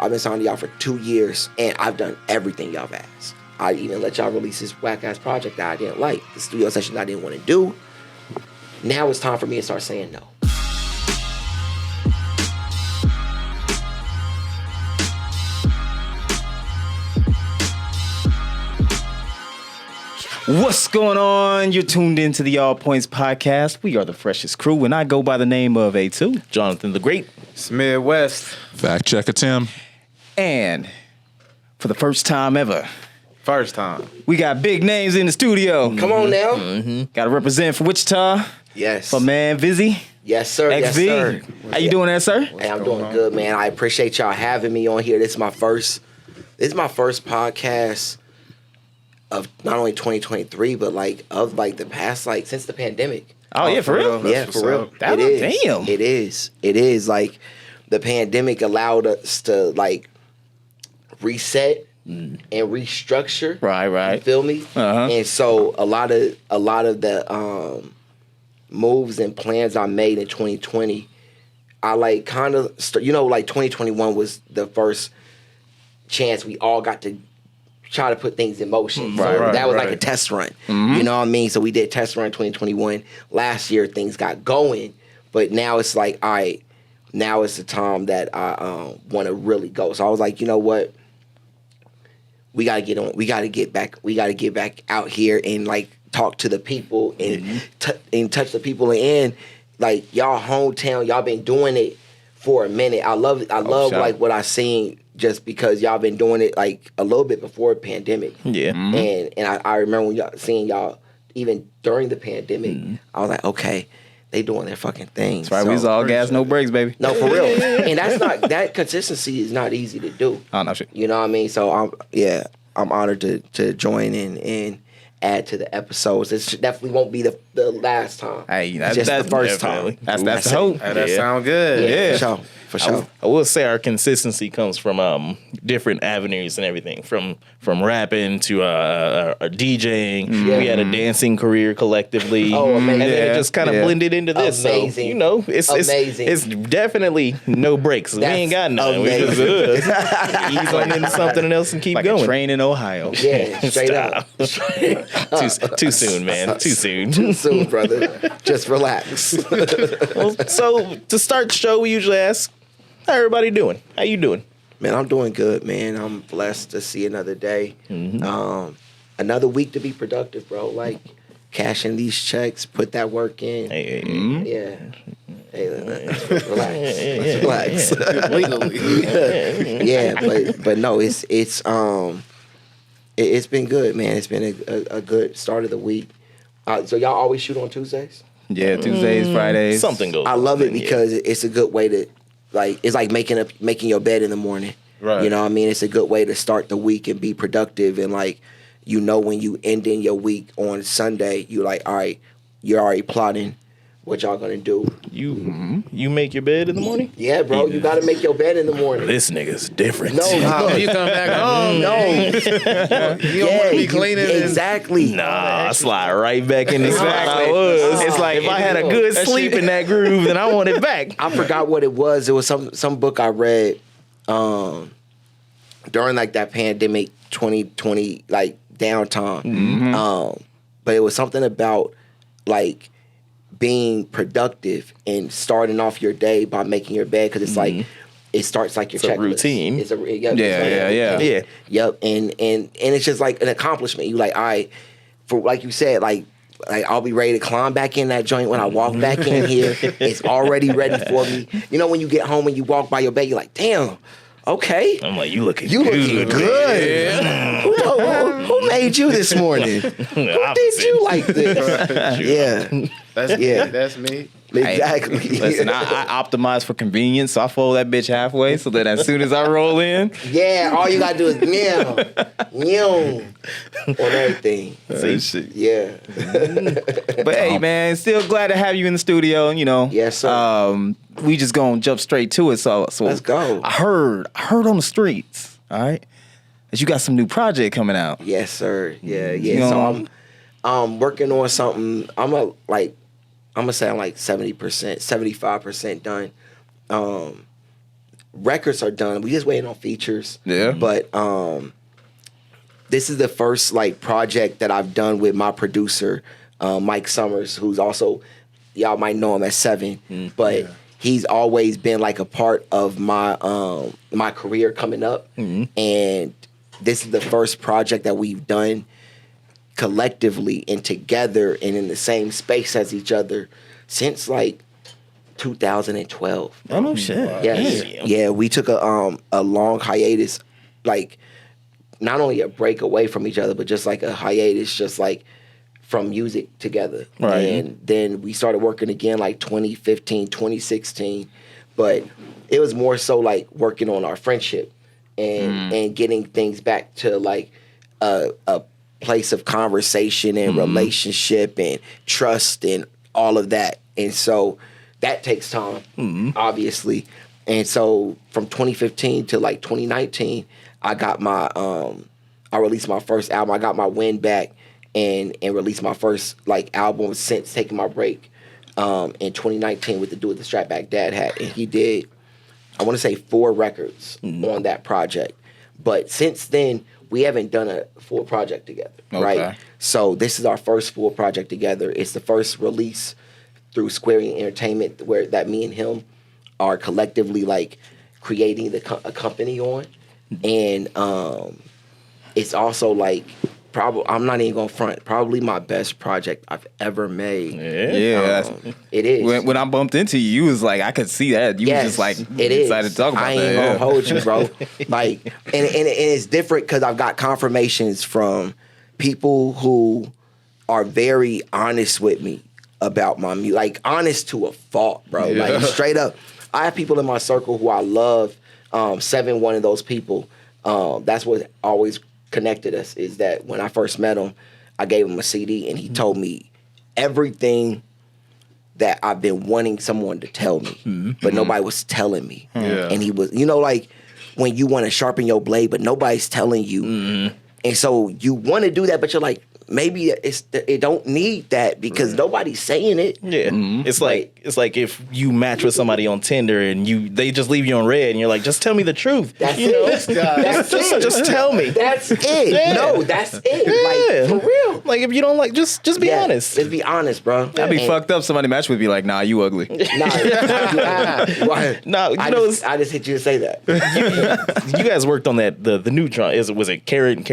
I've been signed to y'all for 2 years, and I've done everything y'all have asked. I even let y'all release this whack-ass project that I didn't like, the studio sessions I didn't want to do. Now it's time for me to start saying no. What's going on? You're tuned into the All Points Podcast. We are the freshest crew, and I go by the name of A2, Jonathan the Great, Smith West, Fact Checker Tim. And for the first time ever, we got big names in the studio. Come on now. Mm-hmm. Got to represent for Wichita. Yes. For man Vizzy. Yes, sir. XV. Yes, sir. How you doing there, sir? Hey, I'm doing good, man. I appreciate y'all having me on here. This is my first podcast of not only 2023, but of the past, since the pandemic. Oh, yeah, for real? Yeah, for real. Damn. It is. Like, the pandemic allowed us to, reset and restructure. Right. You feel me? Uh-huh. And so a lot of the moves and plans I made in 2020, I 2021 was the first chance we all got to try to put things in motion. So that was like a test run. Mm-hmm. You know what I mean? So we did test run 2021. Last year things got going, but now it's like, all right, now it's the time that I want to really go. So I was like, you know what? We gotta get on. We gotta get back out here and talk to the people and and touch the people. And y'all hometown, y'all been doing it for a minute. I love it. I love what I seen, just because y'all been doing it a little bit before the pandemic. Yeah. Mm-hmm. And I remember when seeing y'all even during the pandemic. Mm-hmm. I was like, okay, they doing their fucking thing. That's right. So, we was all gas, no brakes, baby. No, for real. And that consistency is not easy to do. Oh, no shit. You know what I mean? So I'm honored to join in and add to the episodes. It definitely won't be the last time. Hey, that's the first time. That's the hope. That sound good. Yeah. For sure. I will say our consistency comes from different avenues and everything, from rapping to DJing. Yeah. We had a dancing career collectively. Oh, amazing. And then it just kind of blended into this. Amazing. So, amazing. It's definitely no breaks. We ain't got none. We just ease on into something else and keep going. A train in Ohio. Yeah, straight up. Too soon, man. Too soon. Too soon, brother. Just relax. Well, so to start the show, we usually ask, how everybody doing? How you doing? Man, I'm doing good, man. I'm blessed to see another day. Mm-hmm. Another week to be productive, bro. Cashing these checks, put that work in. Hey. Mm-hmm. Yeah. Hey, relax. Yeah, but no, it's been good, man. It's been a good start of the week. So y'all always shoot on Tuesdays? Yeah, Tuesdays, Fridays. Something goes. I love it because it's a good way to it's like making your bed in the morning. Right. You know what I mean? It's a good way to start the week and be productive, and when you ending your week on Sunday, you all right, you're already plotting what y'all gonna do. You make your bed in the morning? Yeah, bro. You gotta make your bed in the morning. This nigga's different. No, You come back home. No. You don't want to be cleaning. Exactly. Nah, I slide right back in the spot I Exactly. was. It's like if I had a good sleep in that groove, then I want it back. I forgot what it was. It was some book I read during that pandemic 2020 downtime. Mm-hmm. But it was something about being productive and starting off your day by making your bed, because it's it starts your checklist. Routine. It's a Yeah. Yep. And it's just an accomplishment. You all right, for you said, I'll be ready to climb back in that joint when I walk back in here. It's already ready for me. You know, when you get home and you walk by your bed, you're like, damn, okay. I'm like, you looking good. Yeah. Who made you this morning? Who did you like this? Yeah. That's me. Exactly. Hey, listen, I optimize for convenience, so I fold that bitch halfway so that as soon as I roll in, all you gotta do is on everything. See shit. Yeah. But hey, man, still glad to have you in the studio. Yes, sir. We just gonna jump straight to it. So let's go. I heard on the streets, all right, that you got some new project coming out. Yes, sir. Yeah. So I'm working on something. I'm gonna say I'm 70%, 75% done. records are done. We just waiting on features. Yeah. But this is the first like project that I've done with my producer, Mike Summers, who's also, y'all might know him as Seven, but he's always been like a part of my my career coming up. And this is the first project that we've done collectively and together and in the same space as each other since like 2012. Oh no shit. Yes. Yeah, we took a long hiatus, like not only a break away from each other, but just like a hiatus, just like from music together. Right. And then we started working again like 2015, 2016. But it was more so like working on our friendship and getting things back to like a place of conversation and relationship and trust and all of that. And so that takes time, obviously. And so from 2015 to like 2019, I got my I released my first album. I got my win back and released my first like album since taking my break in 2019 with the Do It the Strap Back Dad hat. And he did, I want to say 4 records on that project. But since then, we haven't done a full project together, right? So this is our first full project together. It's the first release through Square Entertainment where that me and him are collectively like creating a company on. And it's also like probably, I'm not even gonna front, probably my best project I've ever made. Yeah. It is. When I bumped into you, you was like, I could see that. You was just like it is. excited to talk about I that. ain't gonna hold you, bro. Like, and it's different because I've got confirmations from people who are very honest with me about my music, like honest to a fault, bro. Like straight up. I have people in my circle who I love. Seven, one of those people. That's what always connected us, is that when I first met him, I gave him a CD and he told me everything that I've been wanting someone to tell me, but nobody was telling me. And he was, you know, like when you want to sharpen your blade, but nobody's telling you. And so you want to do that, but you're like, maybe it don't need that because nobody's saying it. Yeah, it's like if you match with somebody on Tinder and they just leave you on red and you're like, just tell me the truth. That's you it. know, That's it. just tell me. That's it. Yeah. No, that's it. Like for real. Like if you don't like, just be honest. Just be honest, bro. I'd be fucked up. Somebody match with me like, nah, you ugly. I just hit you to say that. You guys worked on that the new drum. Was it Karen?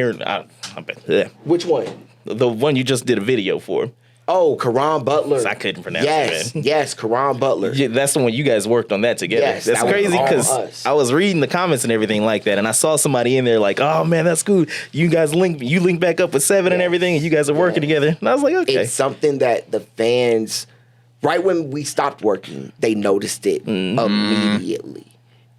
Which one? The one you just did a video for. Oh, Karan Butler. I couldn't pronounce it, man. Yes, Karan Butler. Yeah, that's the one you guys worked on that together. Yes, that's that was crazy all because us. I was reading the comments and everything like that, and I saw somebody in there like, "Oh man, that's cool. You guys link back up with Seven and everything, and you guys are working together." And I was like, "Okay." It's something that the fans, right when we stopped working, they noticed it immediately.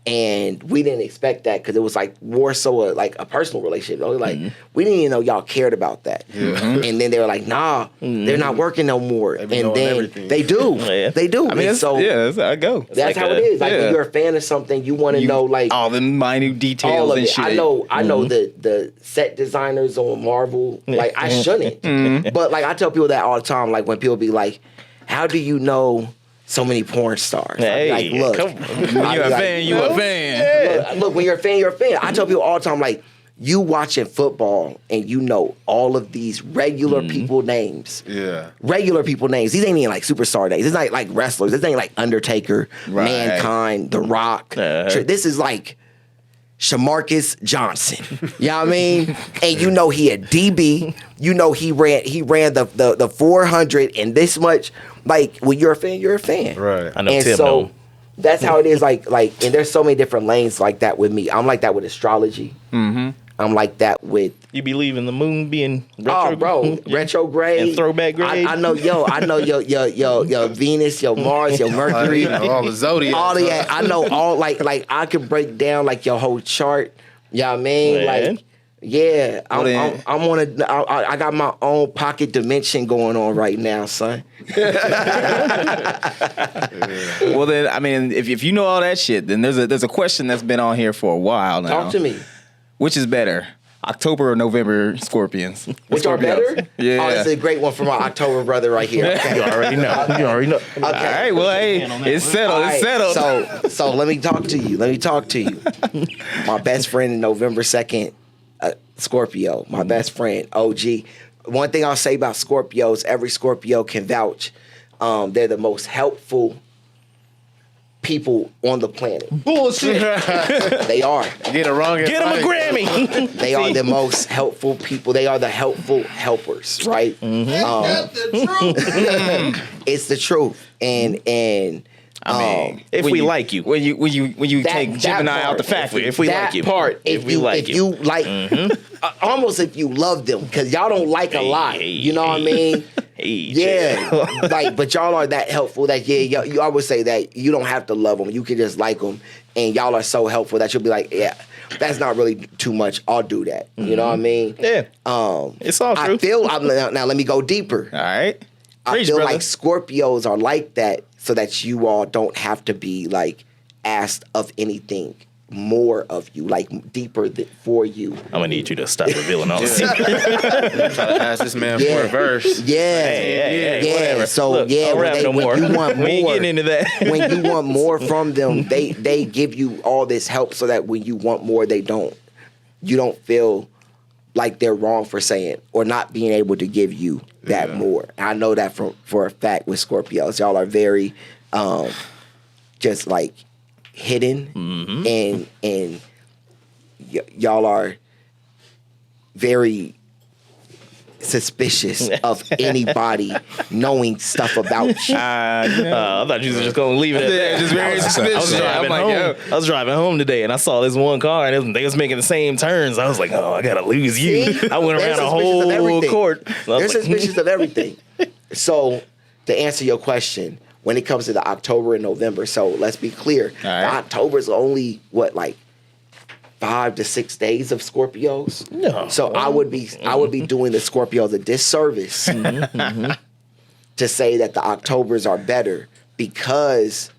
And we didn't expect that because it was like more so like a personal relationship. You know? Like we didn't even know y'all cared about that. And then they were like, "Nah, they're not working no more." And then they do. They do. I mean, and so that's how I go. that's like how it is. Like when you're a fan of something, you want to know like all the minute details all of and it. shit. I know the set designers on Marvel. Like I shouldn't, but like I tell people that all the time. Like when people be like, "How do you know so many porn stars?" Hey, like, look, come on. When you're a fan, you a fan. Look, when you're a fan, you're a fan. I tell people all the time, like, you watching football and you know all of these regular people names. Yeah. Regular people names. These ain't even like superstar names. It's not like wrestlers. This ain't like Undertaker, Mankind, The Rock. This is like Shamarcus Johnson. You know what I mean? And you know he a DB. You know he ran the 400 and this much. Like when you're a fan, you're a fan. Right. I know And Tim. so that's how it is. Like, and there's so many different lanes like that with me. I'm like that with astrology. I'm like that with. You believe in the moon being retrograde and throwback grade. I know your Venus, your Mars, your Mercury, all the zodiac. all of that. I know all like I can break down like your whole chart. You know what I mean? Man. Like. Yeah, I got my own pocket dimension going on right now, son. Well, then, I mean, if you know all that shit, then there's a question that's been on here for a while now. Talk to me. Which is better, October or November Scorpions? Which are better? Yeah. Oh, it's a great one for my October brother right here. Okay. You already know. You already know. Okay. All right, well, hey, it's settled. All It's right, settled. So let me talk to you. My best friend, November 2nd, Scorpio. My best friend, OG. One thing I'll say about Scorpios, every Scorpio can vouch. They're the most helpful people on the planet. Bullshit. They are. Get a wrong. Get him a Grammy. They are the most helpful people. They are the helpful helpers, right? It's the truth. And I mean, if we like you. when you take that Gemini part, out the factory, if we that like you. part, If we like if you like, almost if you love them, because y'all don't like a lot. You know what I mean? Hey, Yeah, like, but y'all are that helpful that you always say that you don't have to love them. You can just like them, and y'all are so helpful that you'll be like, yeah, that's not really too much. I'll do that. You know what I mean? Yeah. It's all true. Now let me go deeper. all right. I Preach, feel brother. like Scorpios are like that so that you all don't have to be like asked of anything more of you, like deeper for you. I'm gonna need you to stop revealing all this. Try to ask this man for a verse. Yeah. Hey, Yeah. whatever. So Look, yeah, don't rap no when more. you want We ain't more, getting into that. when you want more from them, they give you all this help so that when you want more, they don't. You don't feel like they're wrong for saying or not being able to give you that more. I know that for a fact with Scorpios. Y'all are very just like hidden and y'all are very suspicious of anybody knowing stuff about you. I thought you was just gonna leave it at that. Just very suspicious. I was driving I'm home. like, I was driving home today, and I saw this one car, and they was making the same turns. I was like, "Oh, I gotta lose you." See? I went They're around a suspicious of whole everything. court. I They're was like, suspicious of everything. So, to answer your question, when it comes to the October and November, so let's be clear. All right. The October's only, like 5 to 6 days of Scorpios? No. So I would be doing the Scorpios a disservice to say that the Octobers are better because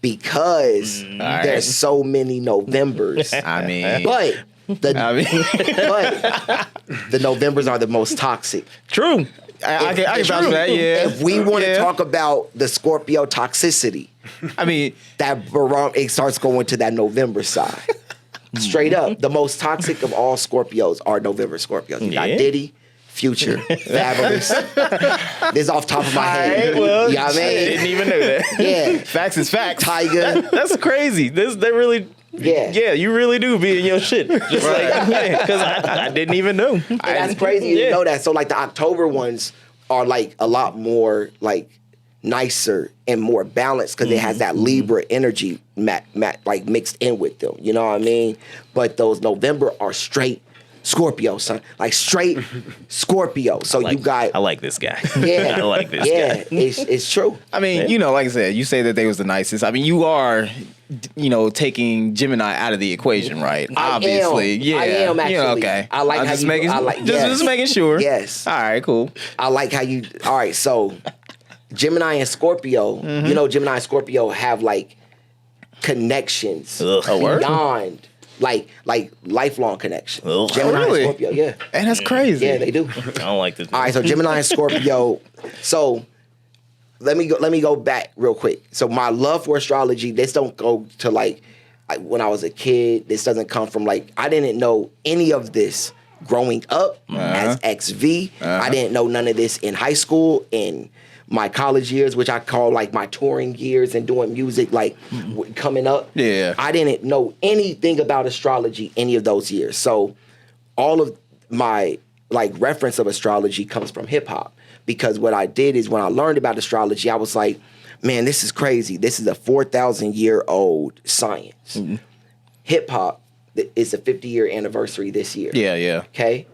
there's so many Novembers. I mean, But the Novembers are the most toxic. True. I can vouch for that. Yeah. If we want to Yeah. talk about the Scorpio toxicity, I mean, it starts going to that November side. Straight up, the most toxic of all Scorpios are November Scorpios. You got Yeah. Diddy, Future, Fabulous. This is off the top of my head. Well, you know what I didn't mean? even know that. Yeah. facts is facts. Tiger. That's crazy. They really. Yeah. Yeah, you really do be in your shit. Just like, because I didn't even know. And that's crazy to know that. So like the October ones are like a lot more like nicer and more balanced because it has that Libra energy like mixed in with them. You know what I mean? But those November are straight Scorpio, son. Like straight Scorpio. So you got I like this guy. yeah, I like this yeah, guy. it's true. I mean, you know, like I said, you say that they was the nicest. I mean, you are, taking Gemini out of the equation, right? Obviously, yeah. I am actually. Yeah, okay. I like I'm how just you. making, I like just making sure. Yes. All right. Cool. I like how you. All right, so Gemini and Scorpio. You know, Gemini and Scorpio have like connections Ugh. A word? beyond like lifelong connections. Ugh. Gemini Really? and Scorpio, yeah, And that's crazy. yeah, they do. I don't like this. All right, so Gemini and Scorpio. So let me go back real quick. So my love for astrology, this don't go to like when I was a kid. This doesn't come from like I didn't know any of this growing up as XV. I didn't know none of this in high school, in my college years, which I call like my touring years and doing music, like coming up. Yeah. I didn't know anything about astrology any of those years. So all of my like reference of astrology comes from hip hop. Because what I did is when I learned about astrology, I was like, man, this is crazy. This is a 4,000-year-old science. Hip hop is the 50-year anniversary this year. Yeah. Okay?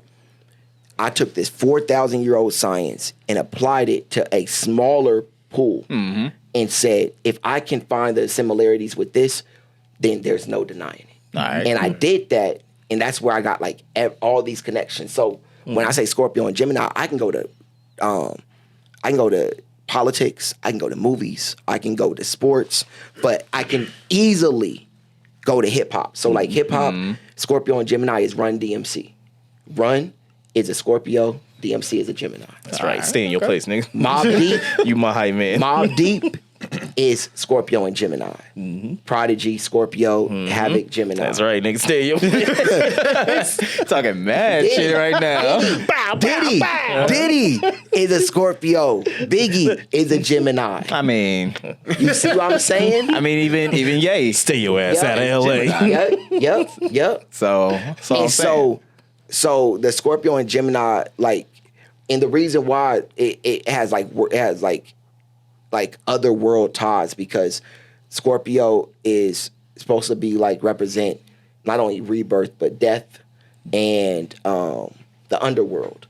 I took this 4,000-year-old science and applied it to a smaller pool and said, if I can find the similarities with this, then there's no denying it. All right. And I did that, and that's where I got like all these connections. So when I say Scorpio and Gemini, I can go to politics, I can go to movies, I can go to sports, but I can easily go to hip hop. So like hip hop, Scorpio and Gemini is Run DMC. Run is a Scorpio. DMC is a Gemini. That's right. Stay in your place, nigga. Mobb Deep. You my hype man. Mobb Deep is Scorpio and Gemini. Prodigy, Scorpio, Havoc, Gemini. That's right, nigga. Stay in your place. Talking mad shit right now. Diddy is a Scorpio. Biggie is a Gemini. I mean, You see what I'm saying? even Ye. Stay your ass out of LA. Yep. So And so the Scorpio and Gemini, like, and the reason why it has other world ties, because Scorpio is supposed to be like represent not only rebirth but death and the underworld.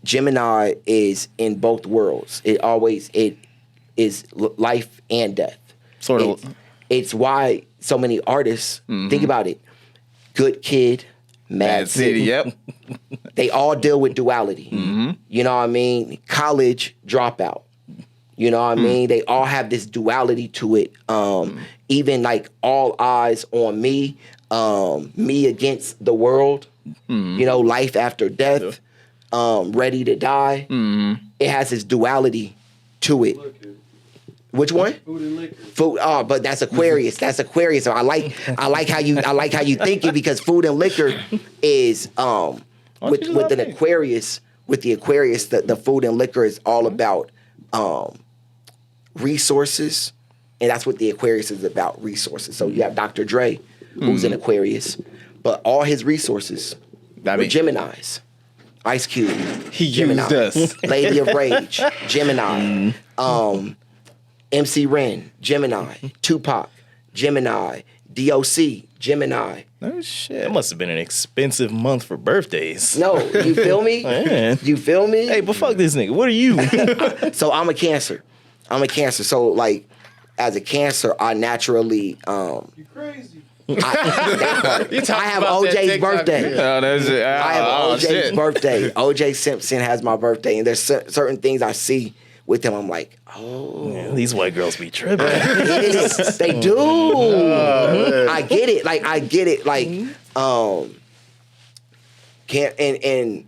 Gemini is in both worlds. It is life and death. Sort of. It's why so many artists think about it. Good Kid, Mad City. Yep. They all deal with duality. You know what I mean? College dropout. You know what I mean? They all have this duality to it. Even like All Eyes on Me, Me Against the World, you know, Life After Death, Ready to Die. It has this duality to it. Which one? Food and liquor. Food. Oh, but that's Aquarius. That's Aquarius. So I like how you think it, because food and with an Aquarius, with the Aquarius, the food and liquor is all about resources, and that's what the Aquarius is about, resources. So you have Dr. Dre, who's an Aquarius, but all his resources were Geminis. Ice Cube, He Gemini. used us. Lady of Rage, Gemini. MC Ren, Gemini. Tupac, Gemini. DOC, Gemini. Oh shit. That must have been an expensive month for birthdays. No, you feel me? Man. You feel me? Hey, but fuck this nigga. What are you? So I'm a Cancer. So like, as a Cancer, I naturally You crazy. I have about that OJ's TikTok birthday. video. Oh, that's it. I have OJ's shit. birthday. OJ Simpson has my birthday, and there's certain things I see with him. I'm like, oh, Man, these white girls be tripping. they do. I get it. Like I get it. Like can't and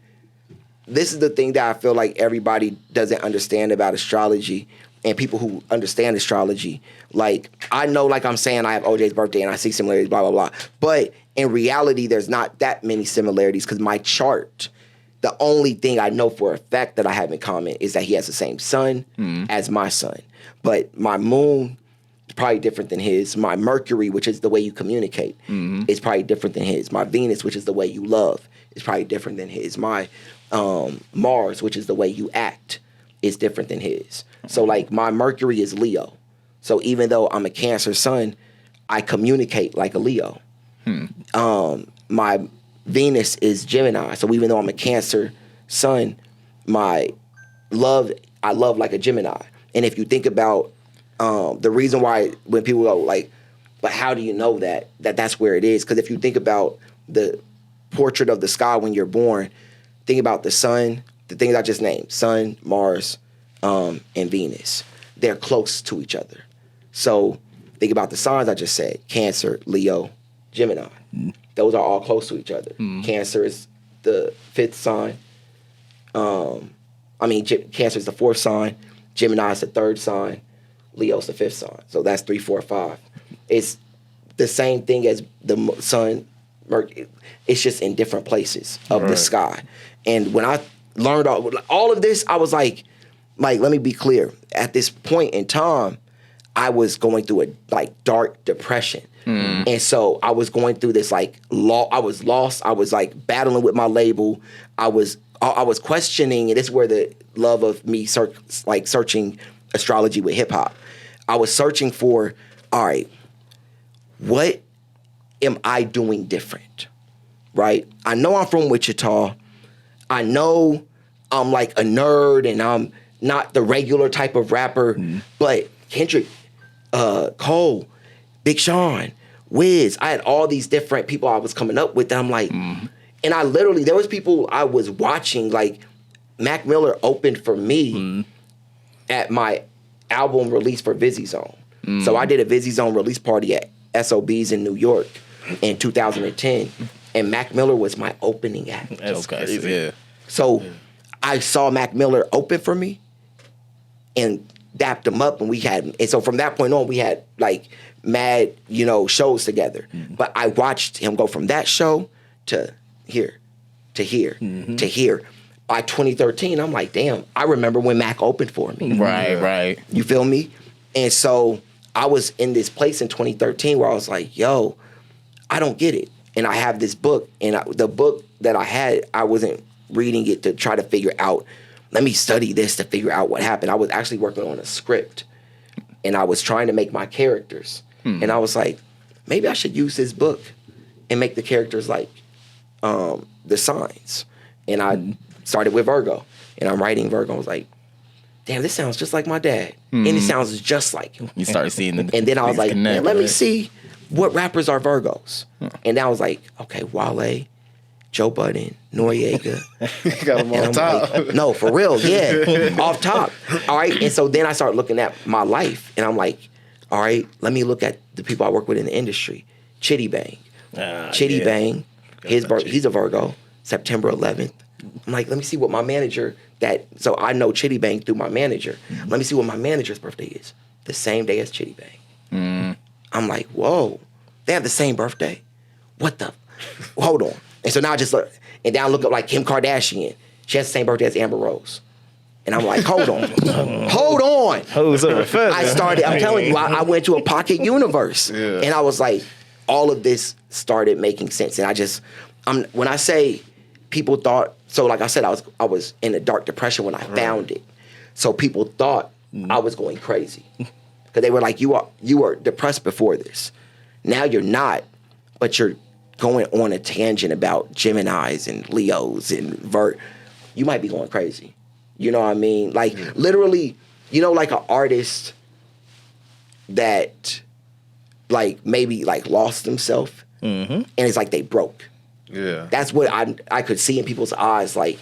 this is the thing that I feel like everybody doesn't understand about astrology, and people who understand astrology. Like, I know, like I'm saying, I have OJ's birthday and I see similarities, blah, blah, blah. But in reality, there's not that many similarities, because my chart, the only thing I know for a fact that I have in common is that he has the same sun as my sun. But my moon is probably different than his. My Mercury, which is the way you communicate, is probably different than his. My Venus, which is the way you love, is probably different than his. My Mars, which is the way you act, is different than his. So, like, my Mercury is Leo. So even though I'm a Cancer sun, I communicate like a Leo. My Venus is Gemini. So even though I'm a Cancer sun, I love like a Gemini. And if you think about the reason why when people go like, but how do you know that's where it is? Because if you think about the portrait of the sky when you're born, think about the sun, the things I just named, Sun, Mars, and Venus. They're close to each other. So think about the signs I just said: Cancer, Leo, Gemini. Those are all close to each other. Cancer is the fifth sign. Cancer is the fourth sign. Gemini is the third sign. Leo is the fifth sign. So that's 3, 4, 5. It's the same thing as the sun, Mercury. It's just in different places of the sky. And when I learned all of this, I was like, let me be clear. At this point in time, I was going through a dark depression. And so I was going through this I was lost. I was battling with my label. I was questioning, and this is where the love of me searching astrology with hip hop. I was searching for, all right, what am I doing different? Right? I know I'm from Wichita. I know I'm like a nerd and I'm not the regular type of rapper, but Kendrick, Cole, Big Sean, Wiz, I had all these different people I was coming up with that I'm like, and I literally, there was people I was watching, like Mac Miller opened for me at my album release for Vizzy Zone. So I did a Vizzy Zone release party at SOB's in New York in 2010. and Mac Miller was my opening act. That's crazy. Yeah. So I saw Mac Miller open for me and dapped him up, and so from that point on, we had like mad, shows together. But I watched him go from that show to here, to here, to here. By 2013, I'm like, damn, I remember when Mac opened for me. Right. You feel me? And so I was in this place in 2013 where I was like, yo, I don't get it. And I have this book, and the book that I had, I wasn't reading it to try to figure out, let me study this to figure out what happened. I was actually working on a script, and I was trying to make my characters. And I was like, maybe I should use this book and make the characters like the signs. And I started with Virgo, and I'm writing Virgo. I was like, damn, this sounds just like my dad. And it sounds just like him. You started seeing the And then I was like, connect, man, let me right? see what rappers are Virgos. And then I was like, okay, Wale, Joe Budden, Noriega. Got them on And I'm top. like, no, for real, yeah, off top. All right, and so then I started looking at my life, and I'm like, all right, let me look at the people I work with in the industry. Chitty Bang. Chitty Bang, he's a Virgo, September 11th. I'm like, let me see what my manager, so I know Chitty Bang through my manager. Let me see what my manager's birthday is. The same day as Chitty Bang. I'm like, whoa, they have the same birthday? What the? Hold on. And so now I just look, and then I look up like Kim Kardashian. She has the same birthday as Amber Rose. And I'm like, hold on. Hold on. Who's over feather? I'm telling you, I went to a pocket universe. And I was like, all of this started making sense. And when I say people thought, so like I said, I was in a dark depression when I found it. So people thought I was going crazy. Because they were like, you were depressed before this. Now you're not, but you're going on a tangent about Geminis and Leos and you might be going crazy. You know what I mean? Like, literally, like an artist that, like, maybe, like, lost themselves, and it's like they broke. Yeah. That's what I could see in people's eyes, like,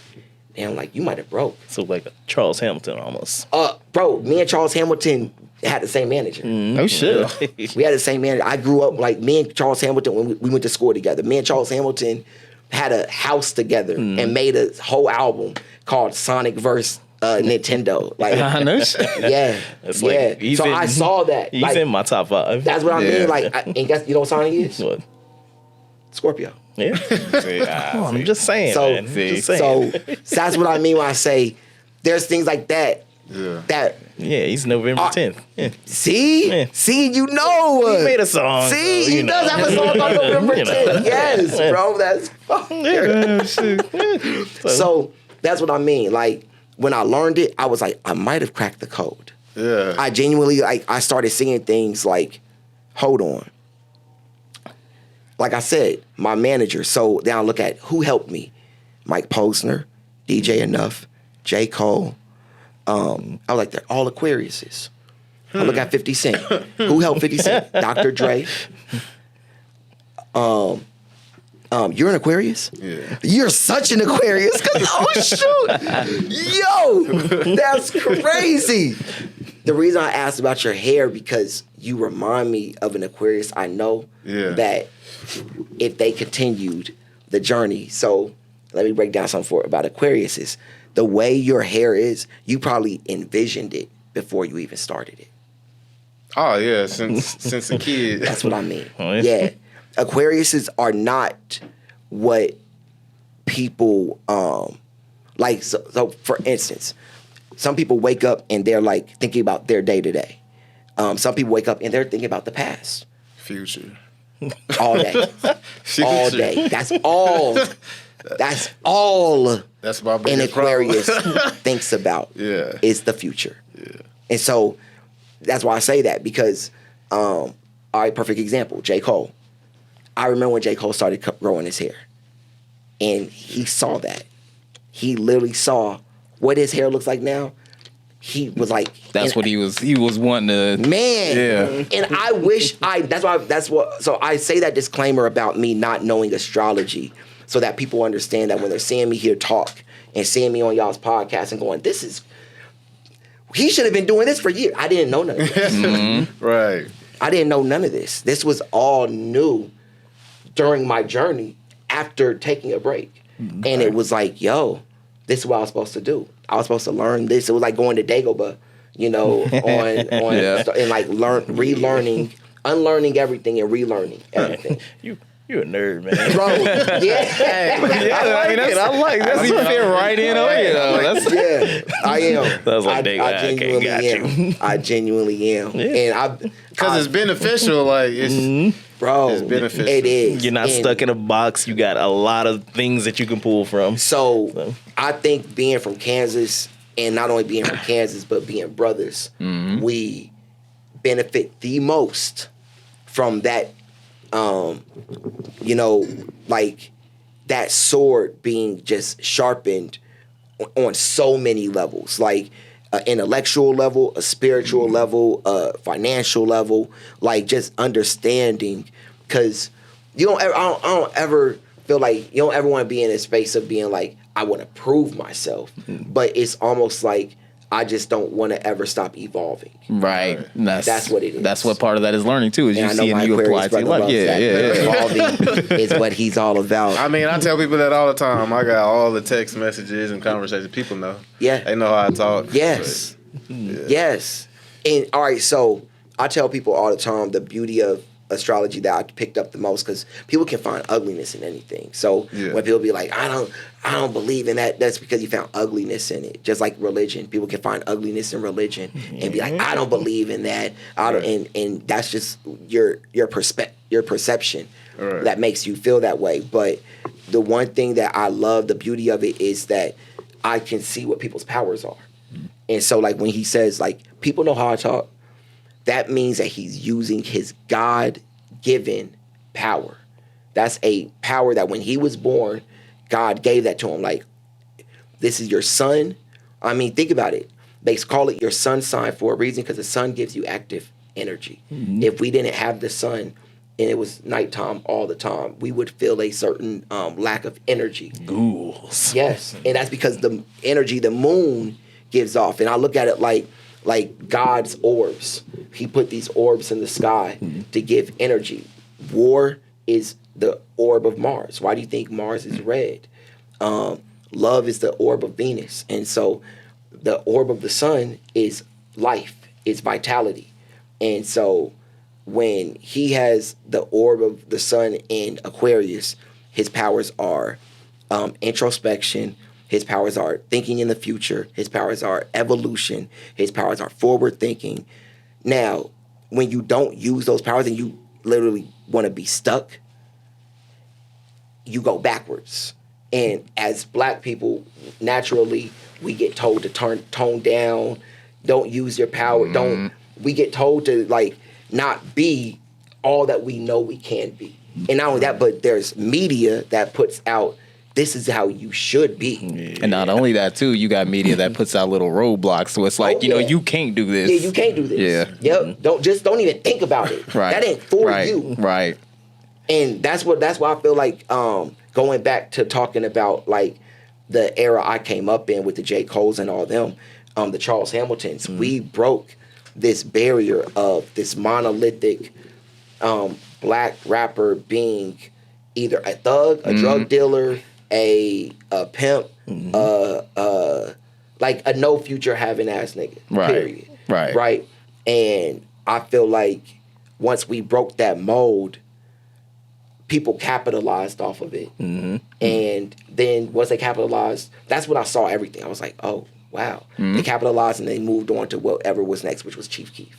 damn, like, you might have broke. So like a Charles Hamilton almost. Bro, me and Charles Hamilton had the same manager. Oh, shit. We had the same manager. I grew up, like, me and Charles Hamilton, when we went to school together, me and Charles Hamilton had a house together and made a whole album called Sonic vs. Nintendo. Like, I know shit. yeah, It's yeah. like, he's So in- I saw that. He's Like, in my top 5. that's what I Yeah. mean. Like, and guess you know what Sonic is? What? Scorpio. Yeah. Oh, I'm just saying, So, man. Just saying. so that's what I mean when I say there's things like that. Yeah. That Yeah, he's November 10th. Yeah. see, Yeah. you know, He made a song. See, so, he you know. does have a song on November You know. 10th. Yes, bro, that's fire. So that's what I mean. Like, when I learned it, I was like, I might have cracked the code. Yeah. I genuinely, like, I started seeing things like, hold on. Like I said, my manager. So then I look at who helped me. Mike Posner, DJ Enough, J. Cole. I was like, they're all Aquariuses. I look at 50 Cent. Who helped 50 Cent? Dr. Dre. You're an Aquarius? Yeah. You're such an Aquarius. Oh, shoot. Yo, that's crazy. The reason I asked about your hair, because you remind me of an Aquarius I know that if they continued the journey. So let me break down something about Aquariuses. The way your hair is, you probably envisioned it before you even started it. Oh yeah, since a kid. That's what I mean. Oh, yeah. Yeah. Aquariuses are not what people like. So for instance, some people wake up and they're like thinking about their day to day. Some people wake up and they're thinking about the past Future. all day, all day. That's all. That's all. That's my an biggest Aquarius problem. thinks about. Yeah. Is the future. Yeah. And so that's why I say that, because all right, perfect example, J. Cole. I remember when J. Cole started growing his hair, and he saw that. He literally saw what his hair looks like now. He was like, That's what he was wanting to. man. Yeah. And I wish so I say that disclaimer about me not knowing astrology, so that people understand that when they're seeing me here talk and seeing me on y'all's podcast and going, he should have been doing this for years. I didn't know none of this. Right. I didn't know none of this. This was all new during my journey after taking a break. And it was like, yo, this is what I was supposed to do. I was supposed to learn this. It was like going to Dagobah, and like relearning, unlearning everything and relearning everything. You a nerd, man. Bro, yeah. I like that. You fit right in on Yeah, I am. That was like, I genuinely am. I genuinely am. Yeah. And Because it's beneficial. Like, it's beneficial. It is. You're not stuck in a box. You got a lot of things that you can pull from. So I think being from Kansas, and not only being from Kansas, but being brothers, we benefit the most from that, like that sword being just sharpened on so many levels, like an intellectual level, a spiritual level, a financial level, like just understanding. Because I don't ever feel like, you don't ever want to be in a space of being like, I want to prove myself. But it's almost like I just don't want to ever stop evolving. Right. That's what it is. That's what part of that is learning too. Is And you see and you Aquarius apply to your brother life. loves that. Yeah. Evolving is what he's all about. I mean, I tell people that all the time. I got all the text messages and conversations. People know. Yeah. They know how I talk. Yes. Yes. And all right, so I tell people all the time the beauty of astrology that I picked up the most, because people can find ugliness in anything. So when people be like, I don't believe in that, that's because you found ugliness in it. Just like religion, people can find ugliness in religion and be like, I don't believe in that. And that's just your perception that makes you feel that way. But the one thing that I love, the beauty of it, is that I can see what people's powers are. And so like when he says like, people know how I talk, that means that he's using his God-given power. That's a power that when he was born, God gave that to him. Like, this is your sun. I mean, think about it. They call it your sun sign for a reason, because the sun gives you active energy. If we didn't have the sun and it was nighttime all the time, we would feel a certain lack of energy. Ghouls. Yes, and that's because the energy the moon gives off. And I look at it like God's orbs. He put these orbs in the sky to give energy. War is the orb of Mars. Why do you think Mars is red? Love is the orb of Venus. And so the orb of the sun is life, it's vitality. And so when he has the orb of the sun in Aquarius, his powers are introspection. His powers are thinking in the future. His powers are evolution. His powers are forward thinking. Now, when you don't use those powers and you literally want to be stuck, you go backwards. And as Black people, naturally, we get told to tone down, don't use your power, we get told to like not be all that we know we can be. And not only that, but there's media that puts out, this is how you should be. And not only that, too, you got media that puts out little roadblocks. So it's like, you can't do this. Yeah, you can't do this. Yeah. Yep. Don't even think about it. Right. That ain't for you. Right. And that's why I feel like going back to talking about like the era I came up in with the J. Coles and all them, the Charles Hamiltons, we broke this barrier of this monolithic Black rapper being either a thug, a drug dealer, a pimp, like a no future having ass nigga. Right. Period. Right. And I feel like once we broke that mold, people capitalized off of it. And then once they capitalized, that's when I saw everything. I was like, oh, wow. They capitalized and they moved on to whatever was next, which was Chief Keef.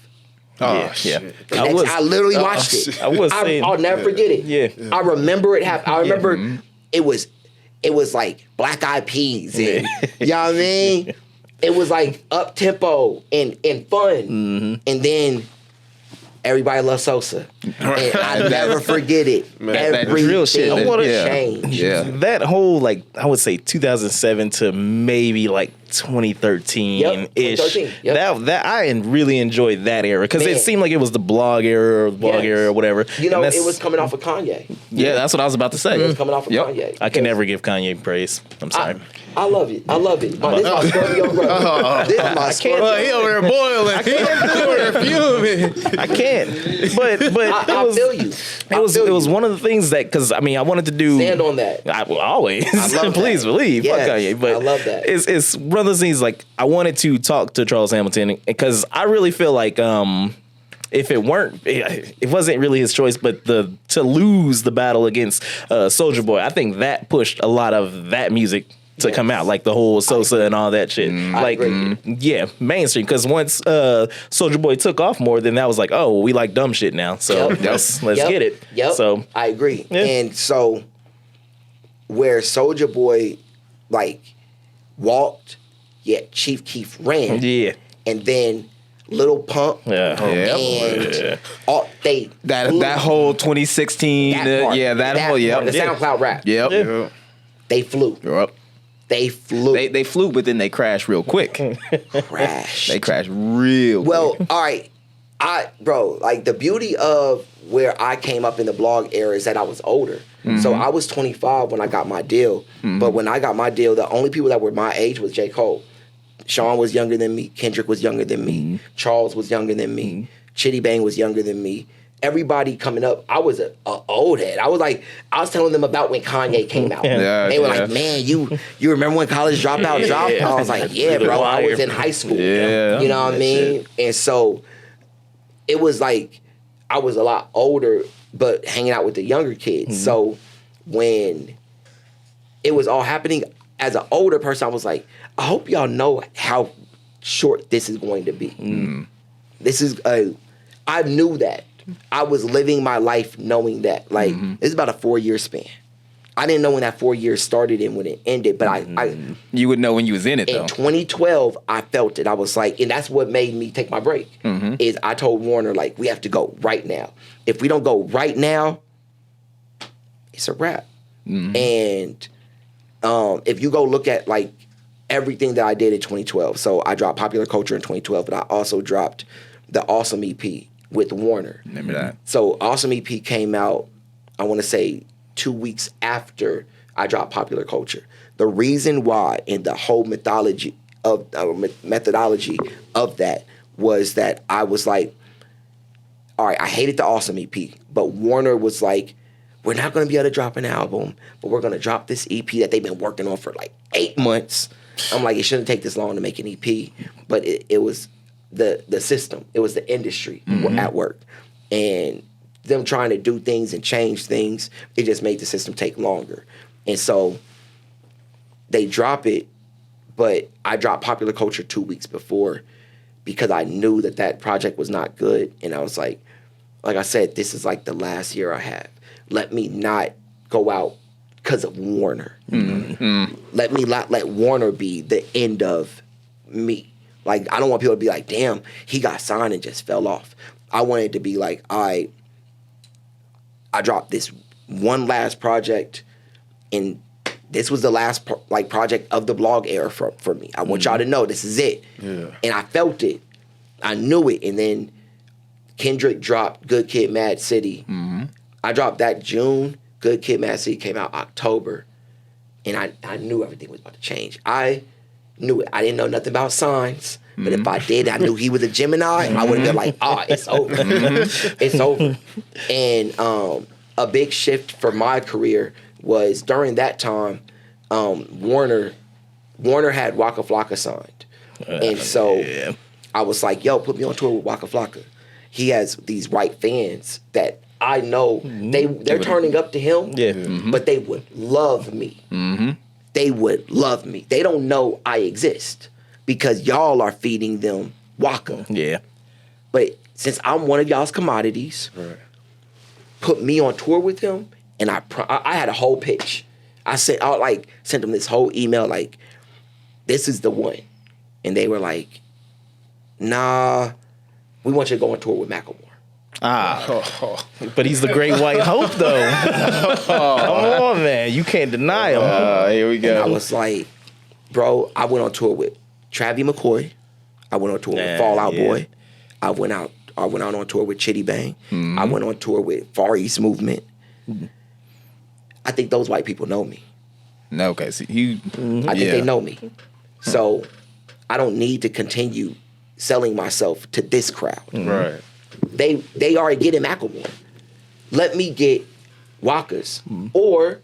Oh, shit. I literally watched it. I'll never forget it. Yeah. I remember it happened. I remember it was like Black Eyed Peas and you know what I mean? It was like up tempo and fun. And then Everybody Loves Sosa. And I never forget it. That drill shit. Everything changed. Yeah. That whole, like, I would say 2007 to maybe like 2013 Yep, ish. 2013, yep. That I really enjoyed that era because it Man. seemed like it was the blog era or the blog Yes. era or whatever. You know, And it was coming off of Kanye. Yeah, that's what I was about to say. It was coming off of Yep. Kanye. I can never give Kanye praise. I'm sorry. I love it. I love it. This is my Scorpio brother. This is my Scorpio. Well, he over there boiling. He over there fuming. I can't. But it I was feel you. it was one of the things that because I mean I wanted to do Stand on that. I will always. I love Please that. believe. Yes, Fuck Kanye. But I love that. It's one of those things like I wanted to talk to Charles Hamilton because I really feel like if it weren't, it wasn't really his choice, but to lose the battle against Soulja Boy, I think that pushed a lot of that music to come out, like the whole Sosa and all that shit. Like, yeah, mainstream. Because once Soulja Boy took off more, then that was like, oh, we like dumb shit now. So let's get it. Yep. So I agree. Yeah. And so where Soulja Boy like walked, Chief Keef ran, yeah, and then Lil Pump, yeah, and all they That whole 2016, that part, that whole, part, the SoundCloud rap, Yep. they flew. Yep. They flew. They flew, but then they crashed real quick. crashed. They crashed real Well, quick. all right. Like the beauty of where I came up in the blog era is that I was older. So I was 25 when I got my deal. But when I got my deal, the only people that were my age was J. Cole. Sean was younger than me. Kendrick was younger than me. Charles was younger than me. Chitty Bang was younger than me. Everybody coming up, I was a old head. I was telling them about when Kanye came out. Yeah, They were yeah. like, man, you remember when College Dropout dropped? I was like, yeah, bro, I was in high school. Yeah. You know what I mean? And so it was like I was a lot older, but hanging out with the younger kids. So when it was all happening, as an older person, I was like, I hope y'all know how short this is going to be. This is I knew that. I was living my life knowing that. Like, it's about a 4-year span. I didn't know when that 4 years started and when it ended, but I You would know when you was in it, in though. 2012, I felt it. I was like, and that's what made me take my break. Is I told Warner, like, we have to go right now. If we don't go right now, it's a wrap. And if you go look at like everything that I did in 2012, so I dropped Popular Culture in 2012, but I also dropped the Awesome EP with Warner. Remember that? So Awesome EP came out, I want to say 2 weeks after I dropped Popular Culture. The reason why and the whole methodology of that was that I was like, all right, I hated the Awesome EP, but Warner was like, we're not going to be able to drop an album, but we're going to drop this EP that they've been working on for like 8 months. I'm like, it shouldn't take this long to make an EP, but it was the system. It was the industry at work. And them trying to do things and change things, it just made the system take longer. And so they drop it, but I dropped Popular Culture 2 weeks before because I knew that project was not good. And I was like I said, this is like the last year I have. Let me not go out because of Warner. Let me not let Warner be the end of me. Like, I don't want people to be like, damn, he got signed and just fell off. I want it to be like, I dropped this one last project, and this was the last project of the blog era for me. I want y'all to know this is it. Yeah. And I felt it. I knew it. And then Kendrick dropped Good Kid, Mad City. I dropped that June. Good Kid, Mad City came out October. And I knew everything was about to change. I knew it. I didn't know nothing about signs. But if I did, I knew he was a Gemini. I would have been like, it's over. It's over. And a big shift for my career was during that time, Warner had Waka Flocka signed. And so I was like, yo, put me on tour with Waka Flocka. He has these white fans that I know they're turning up to him, but they would love me. They would love me. They don't know I exist because y'all are feeding them Waka. Yeah. But since I'm one of y'all's commodities, put me on tour with him, and I had a whole pitch. I sent them this whole email like, this is the one. And they were like, nah, we want you to go on tour with Macklemore. But he's the great white hope, though. Come on, man. You can't deny him. Here we go. And I was like, bro, I went on tour with Travie McCoy. I went on tour with Fall Out Boy. I went out on tour with Chitty Bang. I went on tour with Far East Movement. I think those white people know me. Okay, so I think they know me. So I don't need to continue selling myself to this crowd. Right. They already getting Macklemore. Let me get Waka's. Or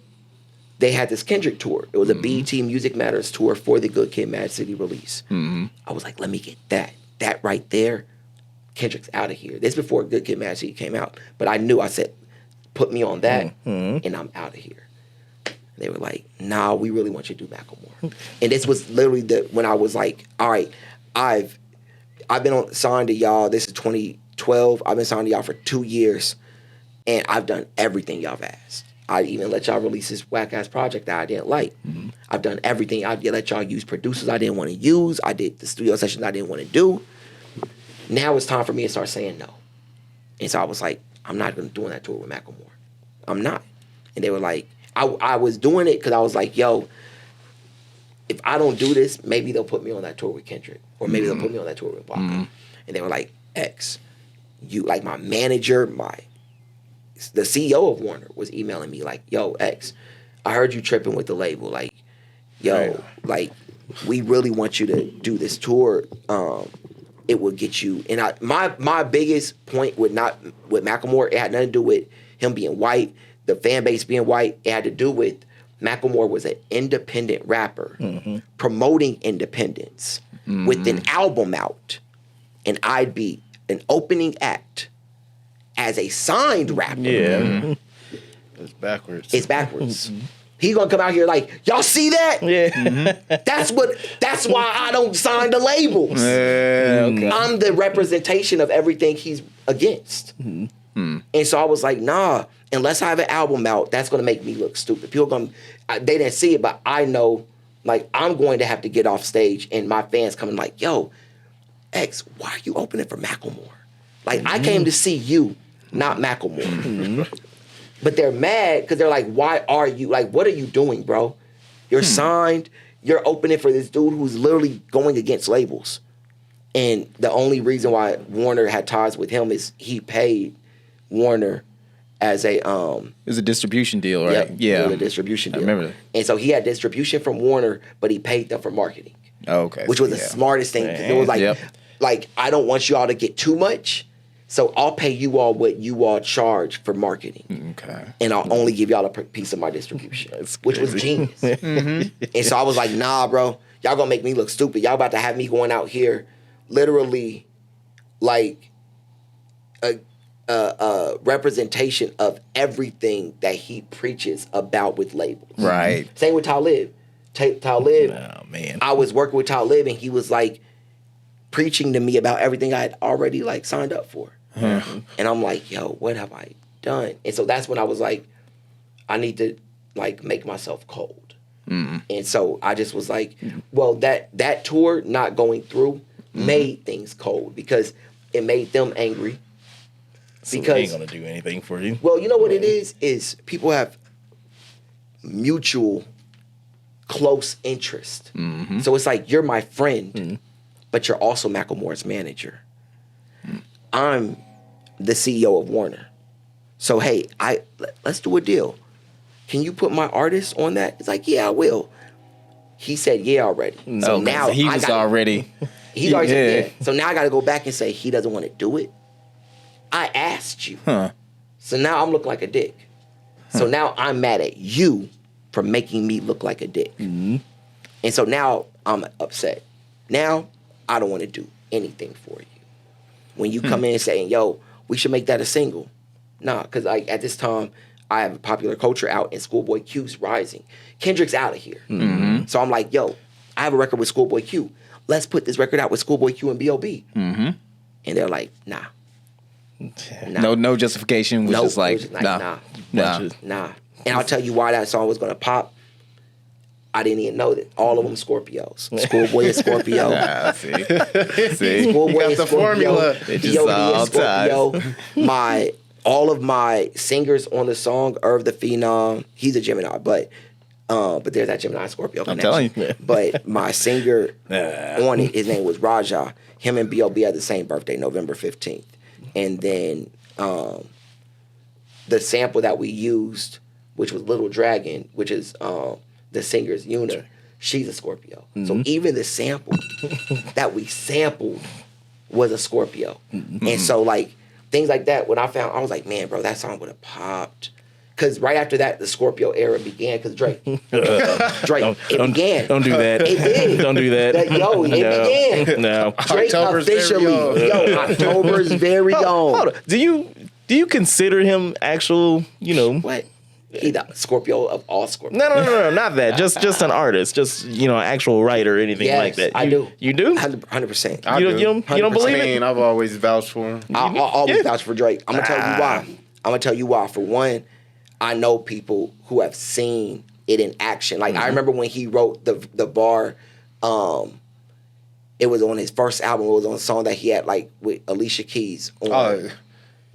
they had this Kendrick tour. It was a BET Music Matters tour for the Good Kid, Mad City release. I was like, let me get that. That right there, Kendrick's out of here. This before Good Kid, Mad City came out. But I knew, I said, put me on that, and I'm out of here. They were like, nah, we really want you to do Macklemore. And this was literally when I was like, all right, I've been signed to y'all. This is 2012. I've been signed to y'all for 2 years, and I've done everything y'all have asked. I even let y'all release this whack-ass project that I didn't like. I've done everything. I let y'all use producers I didn't want to use. I did the studio sessions I didn't want to do. Now it's time for me to start saying no. And so I was like, I'm not going to do that tour with Macklemore. I'm not. And they were like, I was doing it because I was like, yo, if I don't do this, maybe they'll put me on that tour with Kendrick. Or maybe they'll put me on that tour with Waka. And they were like, X, you, like my manager, the CEO of Warner was emailing me like, yo, X, I heard you tripping with the label. Like, yo, like, we really want you to do this tour. It will get you. And my biggest point with Macklemore, it had nothing to do with him being white, the fan base being white. It had to do with Macklemore was an independent rapper promoting independence with an album out. And I'd be an opening act as a signed rapper. Yeah. It's backwards. It's backwards. He's gonna come out here like, y'all see that? Yeah. That's why I don't sign the labels. okay. I'm the representation of everything he's against. And so I was like, nah, unless I have an album out, that's gonna make me look stupid. They didn't see it, but I know, like, I'm going to have to get off stage and my fans coming like, yo, X, why are you opening for Macklemore? Like, I came to see you, not Macklemore. But they're mad because they're like, why are you, like, what are you doing, bro? You're signed, you're opening for this dude who's literally going against labels. And the only reason why Warner had ties with him is he paid Warner as a... It was a distribution deal, right? Yep, Yeah. it was a distribution deal. I remember that. And so he had distribution from Warner, but he paid them for marketing. Oh, okay. Which was the smartest thing. It was like, like, I don't want y'all to get too much, so I'll pay you all what you all charge for marketing. Okay. And I'll only give y'all a piece of my distribution, which was genius. And so I was like, nah, bro, y'all gonna make me look stupid. Y'all about to have me going out here literally like a representation of everything that he preaches about with labels. Right. Same with Talib. Talib, Oh, man. I was working with Talib and he was like preaching to me about everything I had already like signed up for. And I'm like, yo, what have I done? And so that's when I was like, I need to like make myself cold. And so I just was like, well, that tour not going through made things cold because it made them angry. So Because he ain't gonna do anything for you. well, you know what it is people have mutual close interest. So it's like, you're my friend, but you're also Macklemore's manager. I'm the CEO of Warner. So, hey, let's do a deal. Can you put my artist on that? It's like, yeah, I will. He said, yeah, already. So now he was already... He's already said, yeah. So now I got to go back and say he doesn't want to do it. I asked you. So now I'm looking like a dick. So now I'm mad at you for making me look like a dick. And so now I'm upset. Now I don't want to do anything for you. When you come in saying, yo, we should make that a single. Nah, because like at this time, I have a Popular Culture out and Schoolboy Q's rising. Kendrick's out of here. So I'm like, yo, I have a record with Schoolboy Q. Let's put this record out with Schoolboy Q and B.O.B. And they're like, nah. No justification. Was just like, nah. And I'll tell you why that song was gonna pop. I didn't even know that. All of them Scorpios. Schoolboy is Scorpio. See? Schoolboy got is the Scorpio. formula. It just B.O.B. is all Scorpio. All of my singers on the song, Irv the Phenom, he's a Gemini, but But there's that Gemini Scorpio I'm connection. telling you. But my singer on it, his name was Raja. Him and B.O.B. had the same birthday, November 15th. And then the sample that we used, which was Little Dragon, which is the singer's Yuna, she's a Scorpio. So even the sample that we sampled was a Scorpio. And so like things like that, when I found, I was like, man, bro, that song would have popped. Because right after that, the Scorpio era began. Because Drake, it began. Don't do that. It did. Don't do that. It began. No. Drake October's officially, very own. October's very own. Hold on. Do you consider him actual, What? He the Scorpio of all Scorpios. No, not that. Just an artist, just actual writer or anything like that. I do. You do? 100%. You don't believe it? I've always vouched for him. I'll always vouch for Drake. I'm gonna tell you why. I'm gonna tell you why. For one, I know people who have seen it in action. Like I remember when he wrote the bar. It was on his first album. It was on a song that he had like with Alicia Keys. On.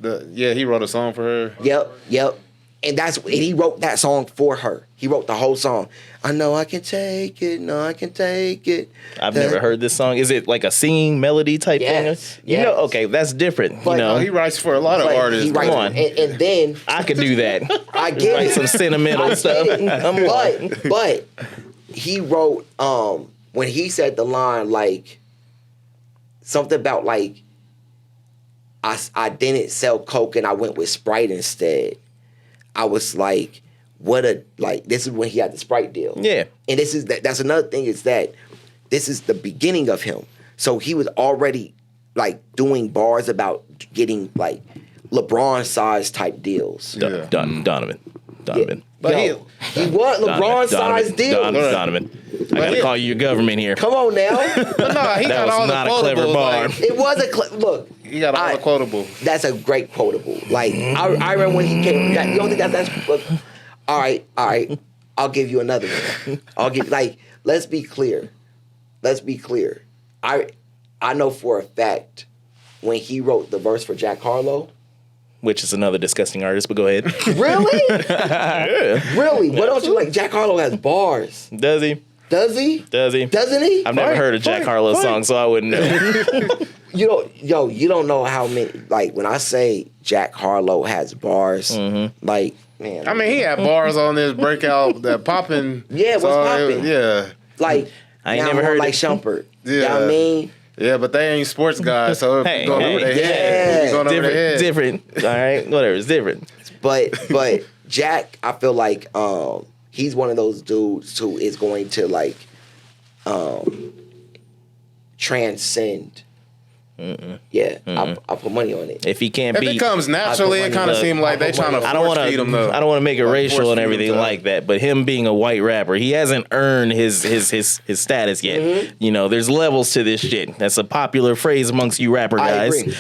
He wrote a song for her. Yep. And he wrote that song for her. He wrote the whole song. I know I can take it. No, I can take it. I've never heard this song. Is it like a singing melody type thing? Yes. Okay, that's different. But, He writes for a lot of artists. He writes, Come on. and then I could do that. I get Write it. some sentimental stuff. But he wrote when he said the line like something about like I didn't sell Coke and I went with Sprite instead. I was like, this is when he had the Sprite deal. Yeah. And that's another thing is that this is the beginning of him. So he was already like doing bars about getting like LeBron size type deals. Donovan. But he was LeBron size deal. Donovan. I gotta call you your government here. Come on now. But no, he got all the not a clever quotables, bar. like, It was a look. he got all the quotable. That's a great quotable. Like I remember when he came. You don't think that's all right. I'll give you another one. I'll give let's be clear. I know for a fact when he wrote the verse for Jack Harlow. Which is another disgusting artist, but go ahead. Really? Yeah. Really? What don't you like? Jack Harlow has bars. Does he? Does he? Doesn't he? I've never heard a Jack Harlow song, so I wouldn't know. You don't know how many. Like when I say Jack Harlow has bars, like man. I mean, he had bars on this breakout, that popping. Yeah, what's popping? Yeah. Like I ain't now never I'm heard like it. Shumpert. Yeah. You know what I mean? Yeah, but they ain't sports guys, so if Hey, you going over their yeah. head. You going over their head. Different. All right, whatever. It's different. But Jack, I feel like he's one of those dudes who is going to like transcend. Yeah, I put money on it. If he can't If beat, it comes naturally, it kind of seems like they trying to I don't want force feed him though. to. I don't want to make it Like, racial force and feed him everything to- like that. But him being a white rapper, he hasn't earned his status yet. There's levels to this shit. That's a popular phrase amongst you rapper I guys. agree.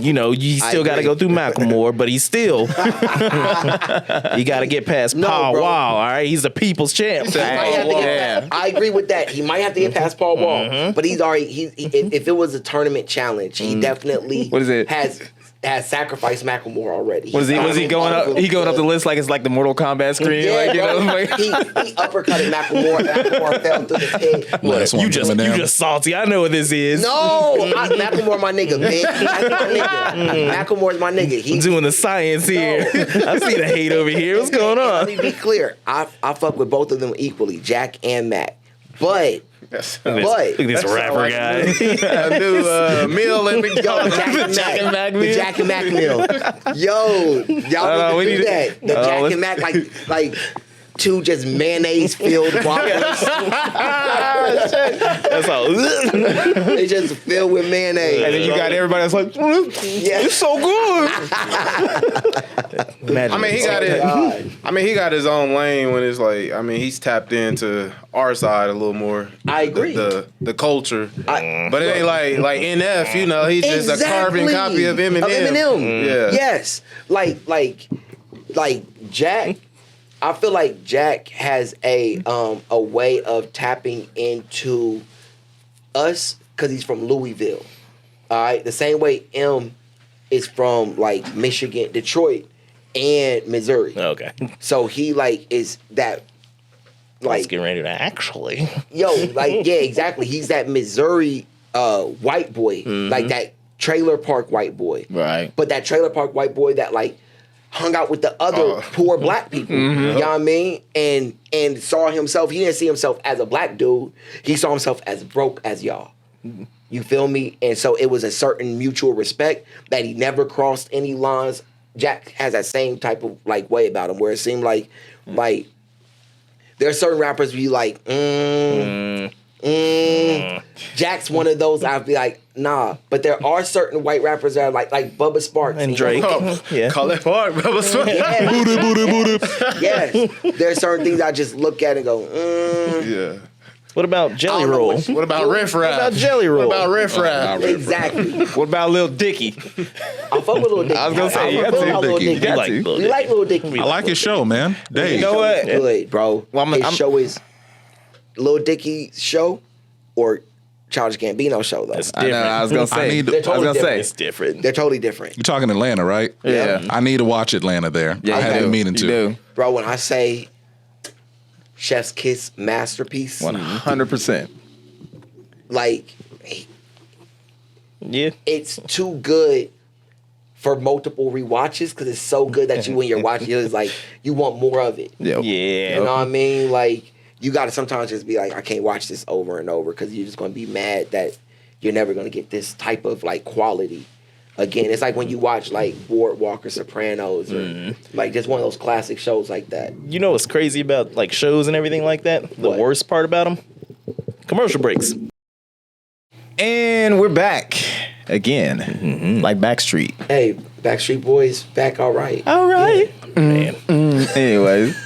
You still got to agree. go through Macklemore, but he's still. You got to get past Paul bro. Wall. All right, he's the people's champ. He might have to get I agree with that. He might have to get past Paul Wall, but he's already. If it was a tournament challenge, he definitely What is it? has sacrificed Macklemore already. Was he going up? He going up the list like it's like the Mortal Kombat screen. Yeah, bro. Like, he uppercutted Macklemore. And Macklemore fell through his head. Last one You coming just salty. I know what this is. No, Macklemore my nigga, man. That's my nigga. Macklemore's my nigga. I'm doing the science here. I see the hate over here. What's going Let on? me be clear. I fuck with both of them equally, Jack and Mac. But Look at this rapper guy. A new meal in McDonald's. Jack and Mac meal. Jack and Mac meal. Yo, y'all need to do that. The Jack and Mac like two just mayonnaise filled Whoppers. That's all. They just filled with mayonnaise. and then you got everybody that's like, Yeah. it's so good. Imagine I mean, he this. got it. God. I mean, he got his own lane when it's like. I mean, he's tapped into our side a little more. I agree. The culture, but it ain't like NF. He's just a carbon copy of Eminem. Yeah. Yes. Like Jack. I feel like Jack has a way of tapping into us because he's from Louisville. All right, the same way M is from like Michigan, Detroit, and Missouri. Okay. So he like is that Like getting ready to actually. Yo, like, yeah, exactly. He's that Missouri white boy, like that trailer park white boy. Right. But that trailer park white boy that like hung out with the other poor black people. You know what I mean? And saw himself, he didn't see himself as a black dude. He saw himself as broke as y'all. You feel me? And so it was a certain mutual respect that he never crossed any lines. Jack has that same type of like way about him where it seemed like there are certain rappers where you like, Jack's one of those I'd be like, nah. But there are certain white rappers that are like Bubba Sparks. And Drake. Yeah. Call it hard, Bubba Sparks. Yeah. Booty. Yes. There are certain things I just look at and go, Yeah. What about Jelly Roll? What about Riff Raff? What about Jelly Roll? What about Riff Raff? Exactly. What about Lil Dicky? I fuck with Lil Dicky. I was gonna say, you I got fuck to with Lil Dicky. Dicky. You got like to. Lil We Dicky. like Lil Dicky. I like his show, man. Dave. You know what? Good, bro. Well, His show is Lil Dicky's show or Childish Gambino's show, though. It's I know. different. I was gonna say. I need to- They're I was totally gonna say. It's different. They're totally different. You're talking Atlanta, right? Yeah. I need to watch Atlanta there. Yeah, I you have do. been meaning You to. do. Bro, when I say Chef's Kiss masterpiece, 100%. like, Yeah. it's too good for multiple rewatches because it's so good that you, when you're watching it, it's like, you want more of it. Yeah. Yeah. You know what I mean? Like, you got to sometimes just be like, I can't watch this over and over because you're just going to be mad that you're never going to get this type of, like, quality again. It's like when you watch, like, Boardwalk or Sopranos or, like, just one of those classic shows like that. You know what's crazy about like shows and everything like that? The What? worst part about them? Commercial breaks. And we're back again, like Backstreet. Hey, Backstreet Boys, back all right. All right. Man. Anyways,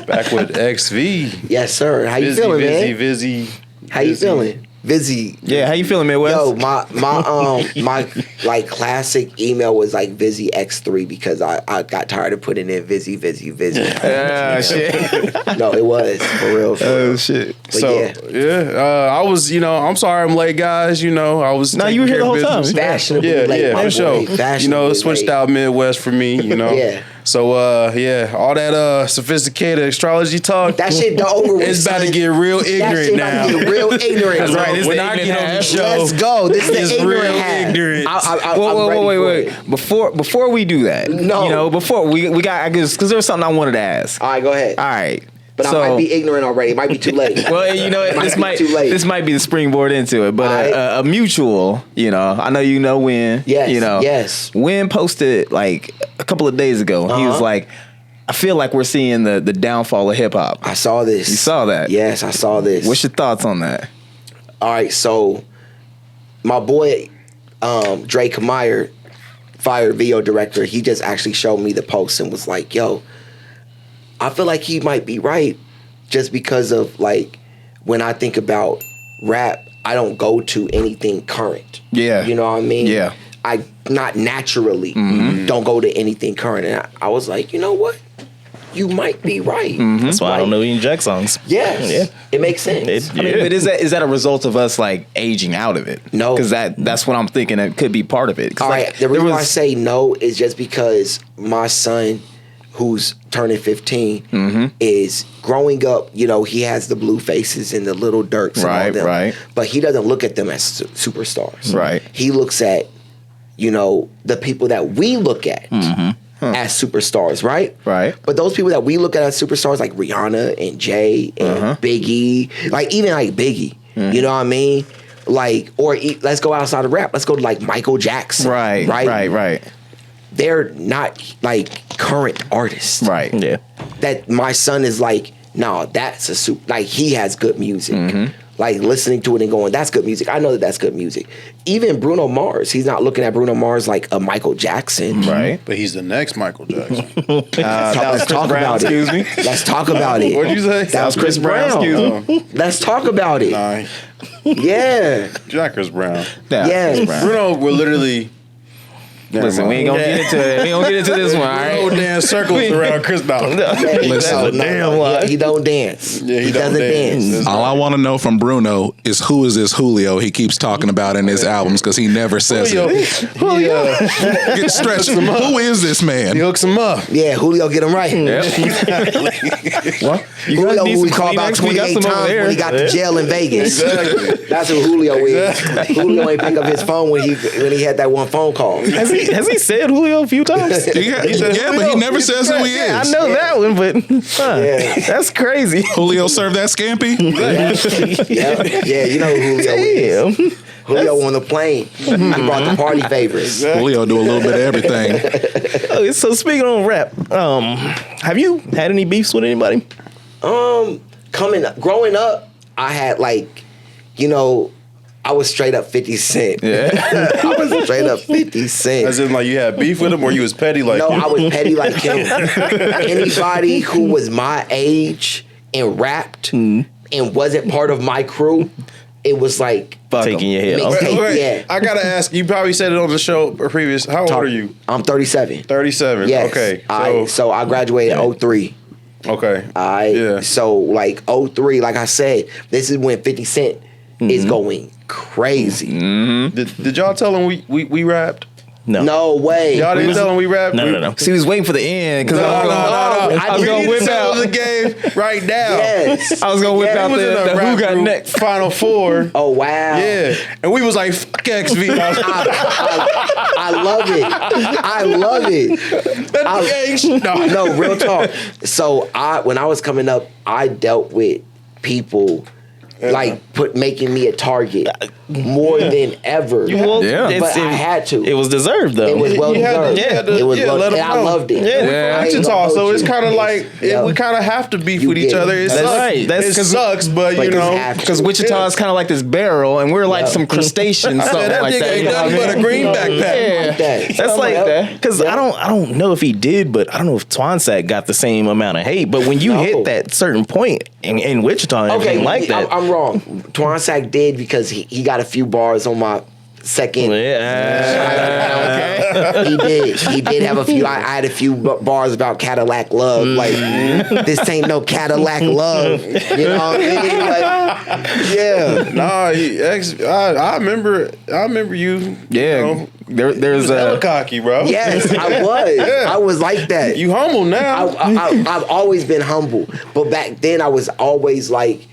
Back with XV. Yes, sir. How you Vizzy, feeling, Vizzy, man? Vizzy. How you feeling? Vizzy. yeah. How you feeling, Midwest? Yo, my like classic email was like Vizzy X3 because I got tired of putting in Vizzy. Shit. No, it was for real. Oh shit. But So I was, I'm sorry I'm late, guys. I was. No, taking you were here care the of whole time. business. Fashionably late, my for boy. sure. Fashionably Switched late. out Midwest for me. Yeah. So all that sophisticated astrology talk. That shit done over with. It's about to son. get real That ignorant shit now. about to get real ignorant. That's bro. right. It's When the I ignorant get on half. the show, Let's go. This is It's the ignorant real half. ignorant. Wait. Before we do that, No. before we got, I guess, because there was something I wanted to ask. All right, go ahead. All right. But so, I might be ignorant already. It might be too late. well, this might be the springboard into it, but Alright. a mutual, I know you know Win. Yes, Yes. yes. Win posted like a couple of days ago. He was like, I feel like we're seeing the downfall of hip hop. I saw this. You saw that? Yes, I saw this. What's your thoughts on that? All right, so my boy Drake Meyer, Fire video director, he just actually showed me the post and was like, yo, I feel like he might be right just because of like when I think about rap, I don't go to anything current. Yeah. You know what I mean? Yeah. I not naturally don't go to anything current. And I was like, you know what? You might be right. That's why I don't know any Jack songs. Yes. Yeah. It makes sense. I mean, but is that a result of us like aging out of it? No. Because that's what I'm thinking. It could be part of it. 'Cause, All like, right. The reason why I say no is just because my son, who's turning 15, is growing up. He has the blue faces and the little Dirks and all Right, them. right. But he doesn't look at them as superstars. Right. He looks at, the people that we look at as superstars, right? Right. But those people that we look at as superstars, like Rihanna and Jay and Biggie, like even like Biggie, you know what I mean? Like, let's go outside of rap. Let's go to like Michael Jackson. Right. They're not like current artists. Right. Yeah. That my son is like, no, that's a super, like he has good music. Like listening to it and going, that's good music. I know that that's good music. Even Bruno Mars, he's not looking at Bruno Mars like a Michael Jackson. Right. But he's the next Michael Jackson. Let's talk about it. Excuse me. Let's talk about it. What'd you say? That was Chris Brown. Excuse me. Let's talk about it. Nah, Yeah. Jack Chris Brown. Yeah. Chris Brown. Bruno will literally Listen, we ain't gonna get into it. We ain't gonna get into this one, all right? No damn circles around Chris now. Listen, He don't dance. Yeah, he doesn't dance. all I want to know from Bruno is who is this Julio he keeps talking about in his albums because he never says it. Get stretched. Who is this man? He hooks him up. Yeah, Julio get him right. What? Julio, need who we some call about Kleenex? We got 28 some over times there. when he got to jail in Vegas. Exactly. That's who Julio is. Julio ain't pick up his phone when he had that one phone call. Has he said Julio a few times? Yeah, but he never says who he is. I know that one, but that's crazy. Julio served that scampi? Yeah, you know who Julio is. Damn. Julio on the plane. He brought the party favors. Julio do a little bit of everything. Okay, so speaking on rap, have you had any beefs with anybody? Growing up, I had I was straight up 50 Cent. Yeah. I was straight up 50 Cent. As in, like, you had beef with him, or you was petty like No, him? I was petty like him. Anybody who was my age and rapped and wasn't part of my crew, it was like Taking your head off. mixtape. Yeah. I gotta ask. You probably said it on the show previous. How old are you? I'm 37. 37. Yes. Okay. So I graduated in 03. Okay. Yeah. So 03, like I said, this is when 50 Cent is going crazy. Did y'all tell him we rapped? No way. Y'all didn't tell him we rapped? No. See, he was waiting for the end because No. I was gonna whip out the game right now. Yes. I was gonna whip Yeah, out He was in the a rap who got group, next. Final Four. Oh wow. Yeah, and we was like, "Fuck XV." I love it. I love it. No, real talk. So when I was coming up, I dealt with people making me a target more than ever. Well, Yeah. But I had to. It was deserved though. It was well You had to- deserved. you had to- It was yeah, well, let 'em and I know. loved it. Yeah. I ain't Wichita, gonna so hold it's you. kind of like Yeah. we kind of have to beef You with each get other. it. It That's sucks. right. That's It 'cause- sucks, but you know, have to. Because Wichita is kind of like this barrel, and we're like some crustaceans, I said something that like nigga that. ain't you know nothing what I but a mean? green backpack. Like that. That's Something like that. because I don't know if he did, but I don't know if Twansack got the same amount of hate. But when you No. hit that certain point in Wichita and everything like that, I'm wrong. Twansack did because he got a few bars on my second. He did. He did have a few. I had a few bars about Cadillac love. Like, this ain't no Cadillac love. You know what I mean? Like, yeah. Nah, I remember you. Yeah. You know, There's hella a. cocky, bro. Yes, I was. Yeah. I was like that. You humble now. I've always been humble, but back then I was always like,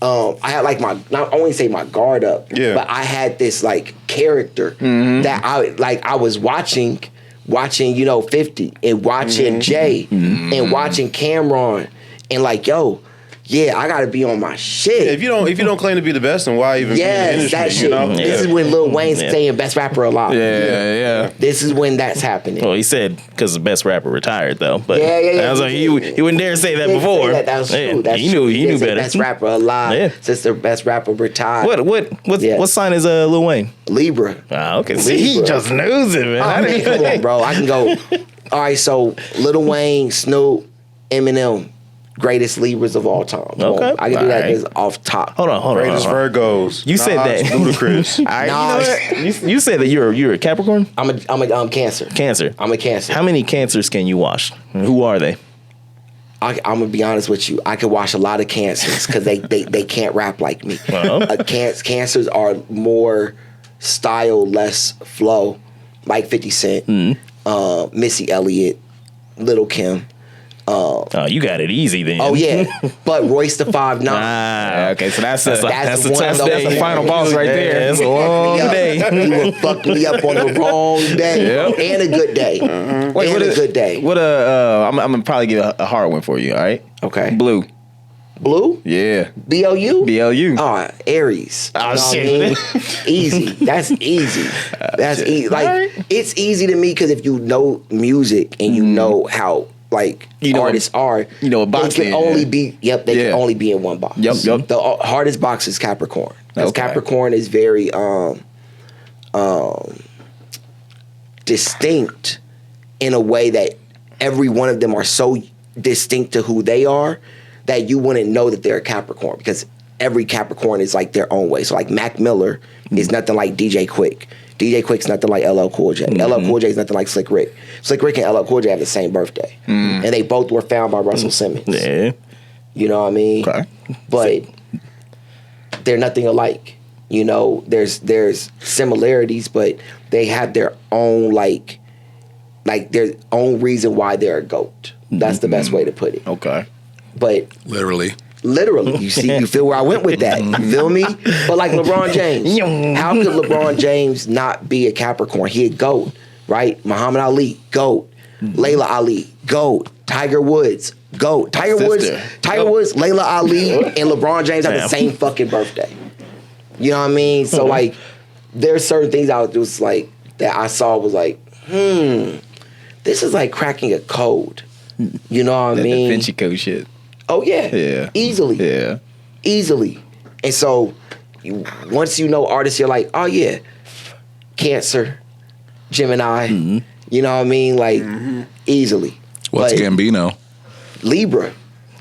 I had like not only say my guard up, but I had this like character that I was watching 50 and watching Jay and watching Cameron and like, yo, yeah, I gotta be on my shit. If you don't claim to be the best, then why even be in the Yes, industry? that shit. You know? This is when Lil Wayne's saying best rapper alive. Yeah. This is when that's happening. well, he said because the best rapper retired though. But Yeah. I was like, he wouldn't dare say that He didn't before. say that was Yeah, true. That's he true. knew. He did knew say better. Best rapper alive Yeah. since the best rapper retired. What sign is Lil Wayne? Libra. Okay. See, he Libra. just knows it, man. I mean, come on, bro. I can go. All right, so Lil Wayne, Snoop, Eminem, greatest Libras of all time. Boom. Okay. I can do that All right. just off top. Hold on. Greatest Virgos. You said that. Ludacris. All right, Nah. you know what? You said that you're a Capricorn. I'm a Cancer. Cancer. I'm a Cancer. How many cancers can you wash? Who are they? I'm gonna be honest with you. I could watch a lot of Cancers because they can't rap like me. Cancers are more style, less flow, like 50 Cent, Missy Elliott, Lil' Kim. Oh, you got it easy then. Oh yeah, but Royce the 5'9". Yeah, okay, so that's That's the one test. of That's those- the final boss right there. Yeah, it's a long day. He will fuck me up on the wrong day Yep. and a good day. Wait, And what a is- good day. What I'm gonna probably give a hard one for you. All right. Okay. Blue. Blue? Yeah. BLU? BLU. Oh, Aries. Oh, You know what I shit. mean? Easy. That's easy. That's easy. Like, Alright. it's easy to me because if you know music and you know how like You know artists are, you know what box they they can in, only yeah. be they Yeah. can only be in one box. Yep. The hardest box is Capricorn. Because Okay. Capricorn is very distinct in a way that every one of them are so distinct to who they are that you wouldn't know that they're a Capricorn because every Capricorn is like their own way. So like Mac Miller is nothing like DJ Quick. DJ Quick's nothing like LL Cool J. LL Cool J is nothing like Slick Rick. Slick Rick and LL Cool J have the same birthday. And they both were found by Russell Simmons. Yeah. You know what I mean? Okay. But they're nothing alike. You know, there's similarities, but they have their own like their own reason why they're a GOAT. That's the best way to put it. Okay. But Literally. you see, you feel where I went with that. You feel me? But like LeBron James, how could LeBron James not be a Capricorn? He a GOAT, right? Muhammad Ali, GOAT. Layla Ali, GOAT. Tiger Woods, GOAT. Tiger Woods, Layla Ali, and LeBron James have the same fucking birthday. You know what I mean? So like, there's certain things I was like that I saw was like, this is like cracking a code. You know what I mean? Da Vinci Code shit. Oh yeah. Yeah. Easily. Yeah. Easily. And so once you know artists, you're like, oh yeah, Cancer, Gemini. You know what I mean? Like easily. What's But Gambino? Libra.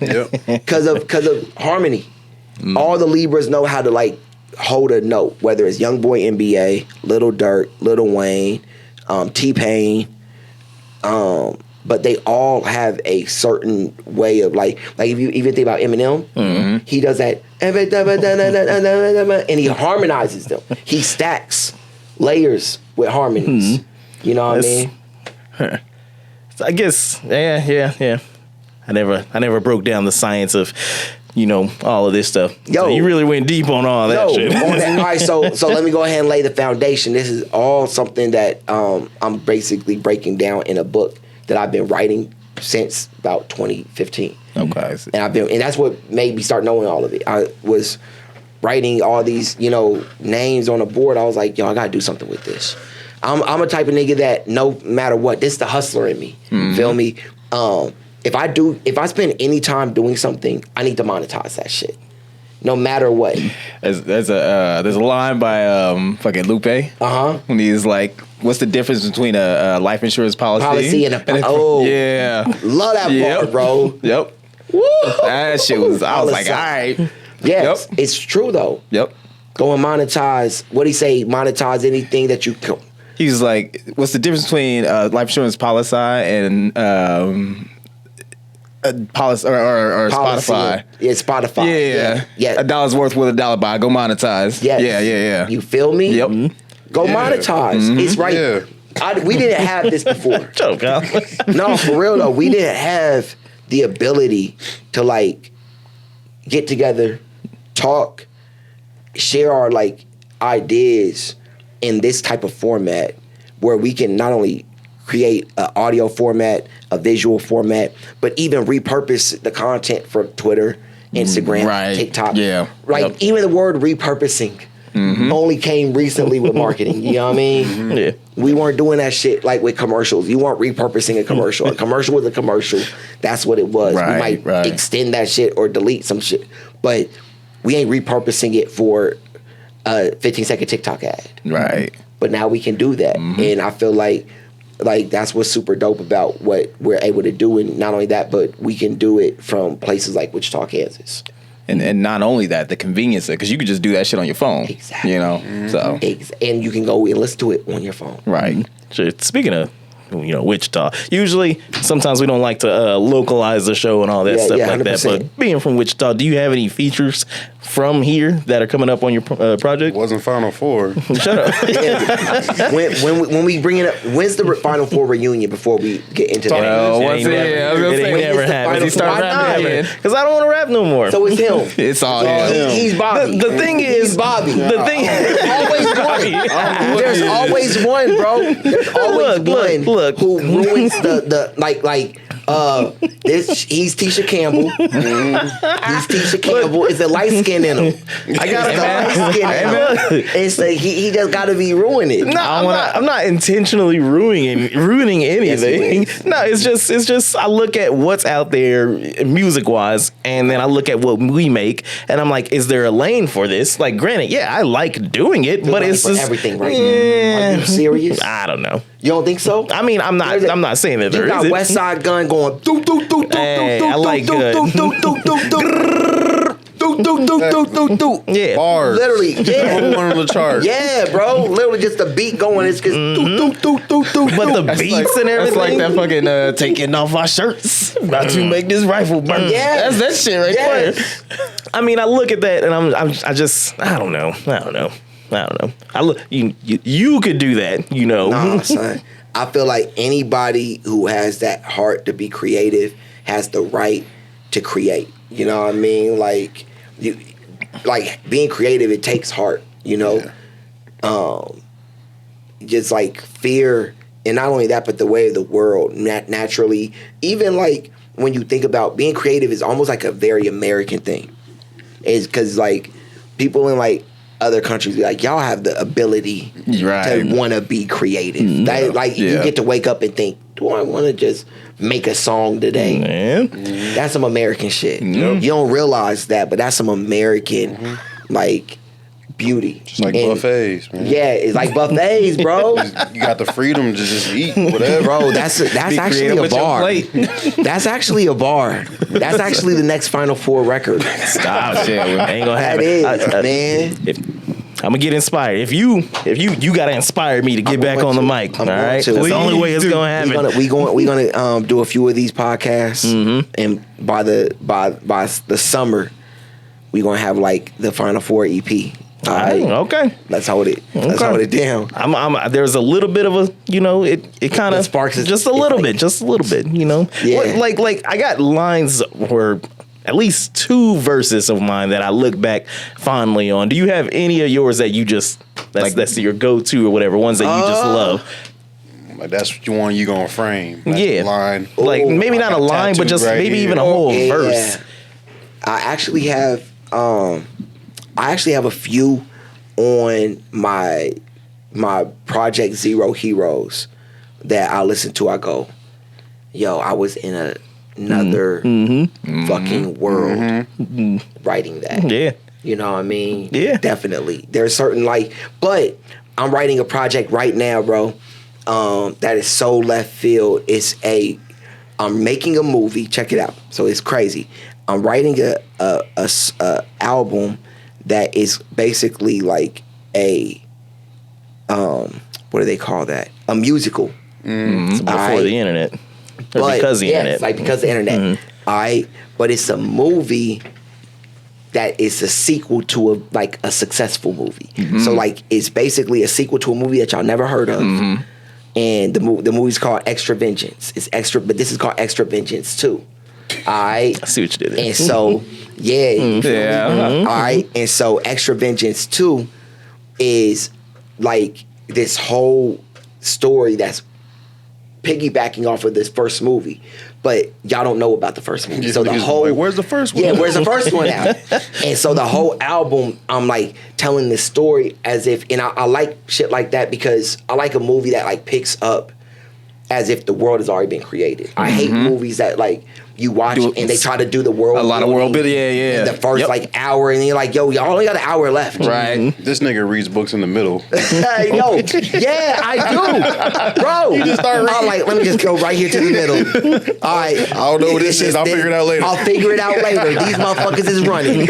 Yep. Because of harmony. All the Libras know how to like hold a note, whether it's Youngboy NBA, Lil Durk, Lil Wayne, T-Pain. But they all have a certain way of like if you even think about Eminem, he does that and he harmonizes them. He stacks layers with harmonies. You know what I mean? So I guess, yeah. I never broke down the science of, all of this stuff. Yo. So you really went deep on all that shit. All right, so let me go ahead and lay the foundation. This is all something that I'm basically breaking down in a book that I've been writing since about 2015. Okay. And that's what made me start knowing all of it. I was writing all these, names on a board. I was like, yo, I gotta do something with this. I'm a type of nigga that no matter what, this is the hustler in me. Feel me? If I spend any time doing something, I need to monetize that shit. No matter what. There's a line by fucking Lupe. When he's like, "What's the difference between a life insurance policy and a yeah, love that part, bro. Yep. Woo! That shit was. I was like, all right. Yes, Yep. it's true though. Yep. Go and monetize. What do he say? Monetize anything that you can. He's like, what's the difference between life insurance policy and policy or Spotify? Yeah, Spotify. Yeah. $1 worth with $1 buy. Go monetize. Yes. Yeah. You feel me? Yep. Go monetize. It's right. Yeah. We didn't have this before. Joke, Al. No, for real though. We didn't have the ability to like get together, talk, share our like ideas in this type of format where we can not only create an audio format, a visual format, but even repurpose the content for Twitter, Instagram, TikTok. Yeah. Right. Yep. Even the word repurposing only came recently with marketing. You know what I mean? Yeah. We weren't doing that shit like with commercials. You weren't repurposing a commercial. A commercial was a commercial. That's what it was. Right, we might extend that shit or delete some shit. But we ain't repurposing it for a 15-second TikTok ad. Right. But now we can do that. And I feel like that's what's super dope about what we're able to do. And not only that, but we can do it from places like Wichita, Kansas. And not only that, the convenience, because you could just do that shit on your phone. Exactly. So. And you can go and listen to it on your phone. Right. Shit, speaking of, Wichita, usually, sometimes we don't like to localize the show and all that stuff like 100%. that. But being from Wichita, do you have any features from here that are coming up on your project? Wasn't Final Four. Shut up. When we bring it up, when's the Final Four reunion before we get into that? Well, It once ain't it, I was gonna it say, ain't never it's the happened. Final He started Four. rapping Why not? because I don't want to rap no more. So it's him. it's all him. He's Bobby. The thing is, He's Bobby. The thing Always one. There's always one, bro. There's always Look. who ruins the this. He's Tisha Campbell. He's Tisha Campbell. It's a light skin in him. I got a light skin in him. It's like he just got to be ruining it. No, I'm not intentionally ruining anything. No, it's just I look at what's out there music wise, and then I look at what we make, and I'm like, is there a lane for this? Like, granted, yeah, I like doing it, but it's for just everything right now. Are you serious? I don't know. You don't think so? I mean, I'm not saying that You there got isn't. West Side Gun going. Hey, I like good. do. Yeah. Bars. Literally, yeah. Number one on the chart. Yeah, bro. Literally just the beat going. It's just But the beats and That's everything. like that fucking taking off our shirts. About to make this rifle burn. Yeah. That's that shit right Yeah. there. I mean, I look at that and I don't know. I look, you could do that, you know. Nah, son. I feel like anybody who has that heart to be creative has the right to create. You know what I mean? Like being creative, it takes heart. You know, just like fear, and not only that, but the way of the world naturally. Even like when you think about being creative, is almost like a very American thing. It's because like people in like other countries be like, y'all have the ability Right. to want to be creative. That, like you get to wake up and think, do I want to just make a song today? Man. That's some American shit. You don't realize that, but that's some American like beauty. It's like And, buffets, man. Yeah, it's like buffets, bro. You got the freedom to just eat whatever. Bro, that's actually a with your bar. plate. That's actually a bar. That's actually the next Final Four record. Stop shit. Ain't gonna That happen. is, man. I'm gonna get inspired. If you gotta inspire me to get back on the mic. All right, to. that's the only way it's gonna happen. We gonna do a few of these podcasts, and by the summer, we gonna have like the Final Four EP. All right, Okay. let's hold it. Let's hold it down. I'm there's a little bit of a, you know, it kind The of sparks is- just a it's little like- bit, you know. Yeah. Like I got lines or at least 2 verses of mine that I look back fondly on. Do you have any of yours that you just that's your go-to or whatever, ones that you just love? Like that's what you gonna frame. That's Yeah. the line. Like Ooh, maybe not a got line, but tattooed just right maybe here. even a whole Yeah. verse. I actually have a few on my project Zero Heroes that I listen to. I go, yo, I was in another fucking world writing that. Yeah. You know what I mean? Yeah. Definitely. There's certain but I'm writing a project right now, bro. That is so left field. I'm making a movie. Check it out. So it's crazy. I'm writing a album that is basically like a what do they call that? A musical. Before the internet. Or because the internet. It's like because the internet. All right. But it's a movie that is a sequel to a successful movie. So like it's basically a sequel to a movie that y'all never heard of. And the movie's called Extra Vengeance. It's extra, but this is called Extra Vengeance 2. All right. I see what you did there. And so, yeah. You feel me? Yeah. All right. And so Extra Vengeance 2 is like this whole story that's piggybacking off of this first movie. But y'all don't know about the first movie. So the Niggas whole like, where's the first one? Yeah, where's the first one at? And so the whole album, I'm like telling this story as if, and I like shit like that because I like a movie that like picks up as if the world has already been created. I hate movies that like you watch and they try to do the world. A lot of world building, yeah. In the first like hour, and then you're like, yo, y'all only got an hour left. Right. This nigga reads books in the middle. Yo, yeah, I do, bro. You just start reading. I'm like, let me just go right here to the middle. All right, I don't know what this is. I'll figure it out later. I'll figure it out later. These motherfuckers is running.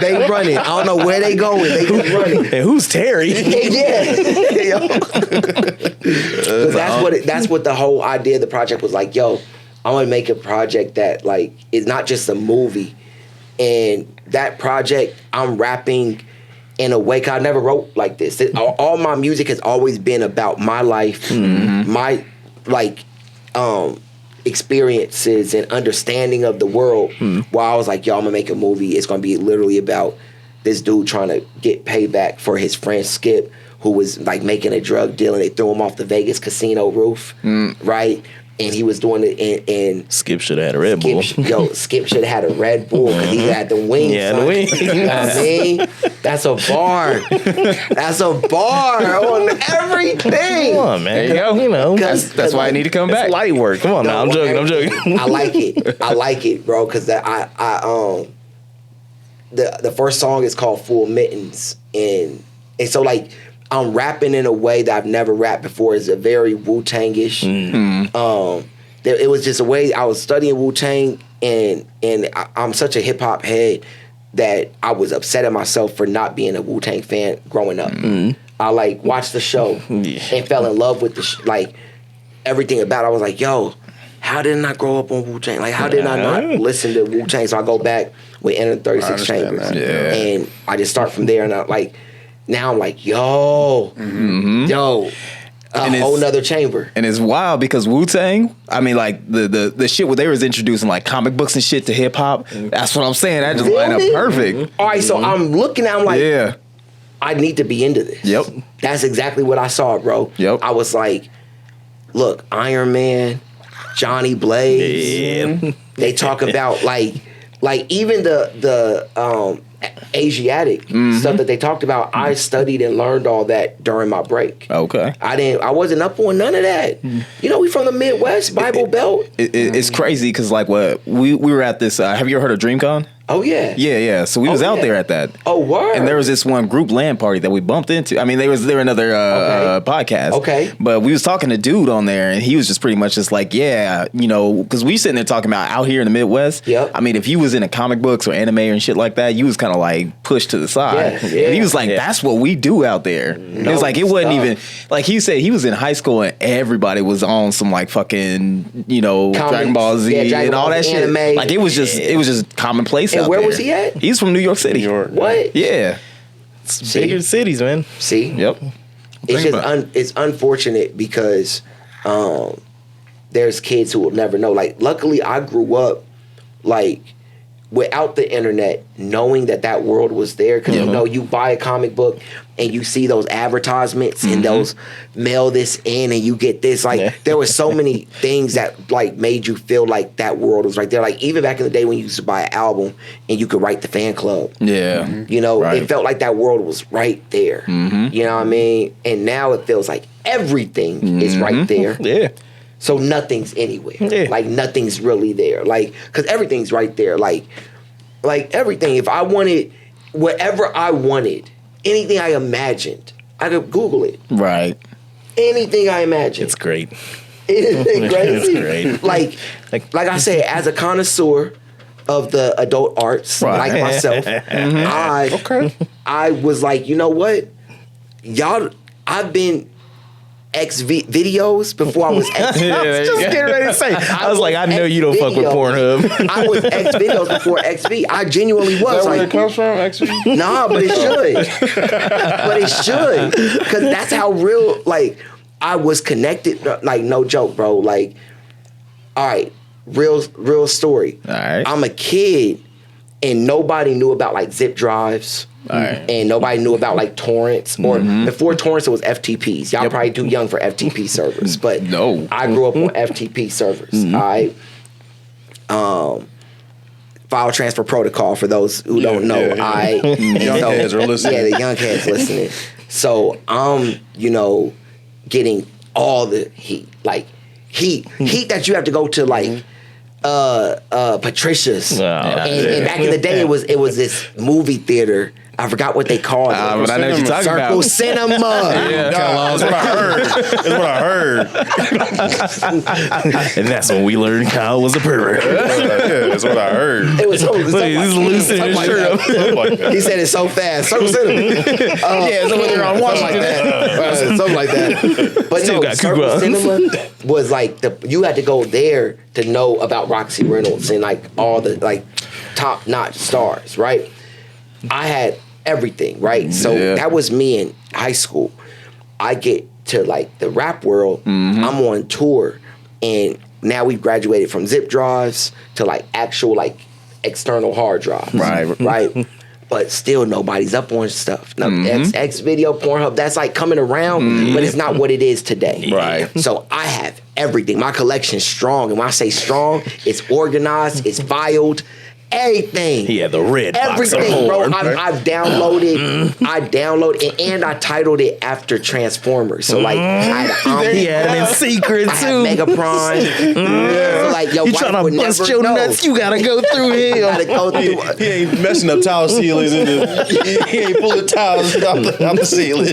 They running. I don't know where they going. They just running. And who's Terry? Yeah. Yo. 'Cause that's what the whole idea of the project was like. Yo, I want to make a project that like is not just a movie, and that project I'm rapping in a way. 'Cause I never wrote like this. All my music has always been about my life, my experiences and understanding of the world. While I was like, yo, I'm gonna make a movie. It's gonna be literally about this dude trying to get payback for his friend Skip, who was like making a drug deal, and they threw him off the Vegas casino roof, right? And he was doing it, and Skip should have had a Red Bull. Skip should have had a Red Bull because he had the wings. Yeah, the son. wings. You know what I mean? That's a bar. That's a bar on everything. Come on, man. There you go. You know, That's why I need to come back. it's light work. Come on now. I'm joking. I like it, bro, because the first song is called Full Mittens, and so like I'm rapping in a way that I've never rapped before. It's a very Wu-Tang-ish. It was just a way I was studying Wu-Tang, and I'm such a hip hop head that I was upset at myself for not being a Wu-Tang fan growing up. I like watched the show and fell in love with the like everything about it. I was like, yo, how didn't I grow up on Wu-Tang? Like, how did I not listen to Wu-Tang? So I go back with Enter the 36 Chambers. And I just start from there. And I like, now I'm like, yo, a whole nother chamber. And it's wild because Wu-Tang, I mean, like, the shit where they was introducing, like, comic books and shit to hip-hop, that's what I'm saying. That just lined up perfect. All right, so I'm looking at, I'm like, I need to be into this. Yep. That's exactly what I saw, bro. Yep. I was like, look, Iron Man, Johnny Blaze. They talk about like even the Asiatic stuff that they talked about. I studied and learned all that during my break. Okay. I wasn't up on none of that. You know, we from the Midwest, Bible Belt. It's crazy because like what we were at this. Have you ever heard of DreamCon? Oh yeah. Yeah. So we was out there at that. Oh word. And there was this one group LAN party that we bumped into. I mean, there another podcast. Okay. But we was talking to dude on there, and he was just pretty much just like, yeah, you know, because we sitting there talking about out here in the Midwest. Yep. I mean, if you was into comic books or anime and shit like that, you was kind of like pushed to the side. Yeah. And he was like, that's what we do out there. It was like, it wasn't even like he said he was in high school and everybody was on some like fucking, you know, Comics. Dragon Ball Z and all that shit. Anime. Like it was just commonplace And out where there. was he at? He's from New York City. What? Yeah. Bigger cities, man. See? Yep. It's just it's unfortunate because there's kids who will never know. Like, luckily, I grew up like without the internet, knowing that world was there. Because you know, you buy a comic book and you see those advertisements and those mail this in and you get this. Like, there were so many things that like made you feel like that world was right there. Like, even back in the day when you used to buy an album and you could write the fan club. Yeah. You know, it felt like that world was right there. You know what I mean? And now it feels like everything is right there. Yeah. So nothing's anywhere. Yeah. Like, nothing's really there. Like, because everything's right there. Like everything. If I wanted whatever I wanted, anything I imagined, I could Google it. Right. Anything I imagined. It's great. Anything crazy. It's great. Like I said, as a connoisseur of the adult arts, like myself, I was like, you know what? Y'all, I've been X videos before I was X. I was just getting ready to say. I was like, I know you don't fuck with Pornhub. I was X videos before XV. I genuinely was. Is that where like, it comes from, XV? Nah, but it should. But it should. Because that's how real, like, I was connected. Like, no joke, bro. Like, all right, real story. All right. I'm a kid and nobody knew about, like, zip drives. And nobody knew about like torrents or before torrents it was FTPs. Y'all probably too young for FTP servers, but No. I grew up on FTP servers. All right. File transfer protocol for those who don't know. Young heads are listening. Yeah, the young heads listening. So I'm, you know, getting all the heat, like heat that you have to go to like Patricia's. And back in the day it was this movie theater. I forgot what they called it. But I know what you're talking Circle about. Cinema. That's what I heard. That's what I heard. And that's when we learned Kyle was a pervert. That's what I heard. It was so, Look, he's loosening his shirt up. He said it so fast. Circle Cinema. Yeah, so when they're on Washington. Something like that. But Still no, got Circle coupons. Cinema was like you had to go there to know about Roxy Reynolds and like all the like top notch stars, right? I had everything, right? So that was me in high school. I get to like the rap world. I'm on tour, and now we've graduated from zip drives to like actual like external hard drives, right? But still, nobody's up on stuff. Now, X video, Pornhub, that's like coming around, but it's not what it is today. Right. So I have everything. My collection's strong, and when I say strong, it's organized, it's filed. Everything. He had the red box of everything, bro. porn. I've downloaded. I downloaded it, and I titled it after Transformers. So like, I had He had it in secret I had too. Mega Prime. So, like, your You wife trying would to bust never your know. nuts? You gotta go through You him. gotta go through. He ain't messing up tile ceilings. He ain't pulling tiles out the ceiling.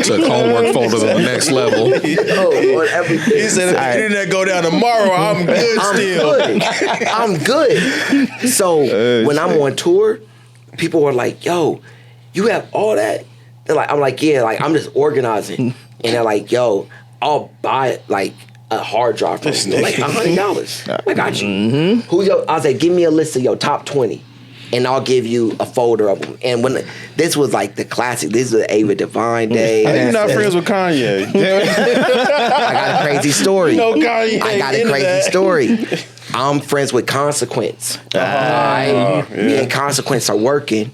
Took homework folder to the next level. On everything. He said, if the internet go down tomorrow, I'm good still. I'm good. So when I'm on tour, people were like, yo, you have all that? They're like, I'm like, yeah, like I'm just organizing. And they're like, yo, I'll buy like a hard drive from you, like $100. I got you. Who's your? I was like, give me a list of your top 20, and I'll give you a folder of them. And when this was like the classic, this was Ava Divine Day. You're not friends with Kanye. I got a crazy story. You know Kanye. I got a crazy story. I'm friends with Consequence. Me and Consequence are working.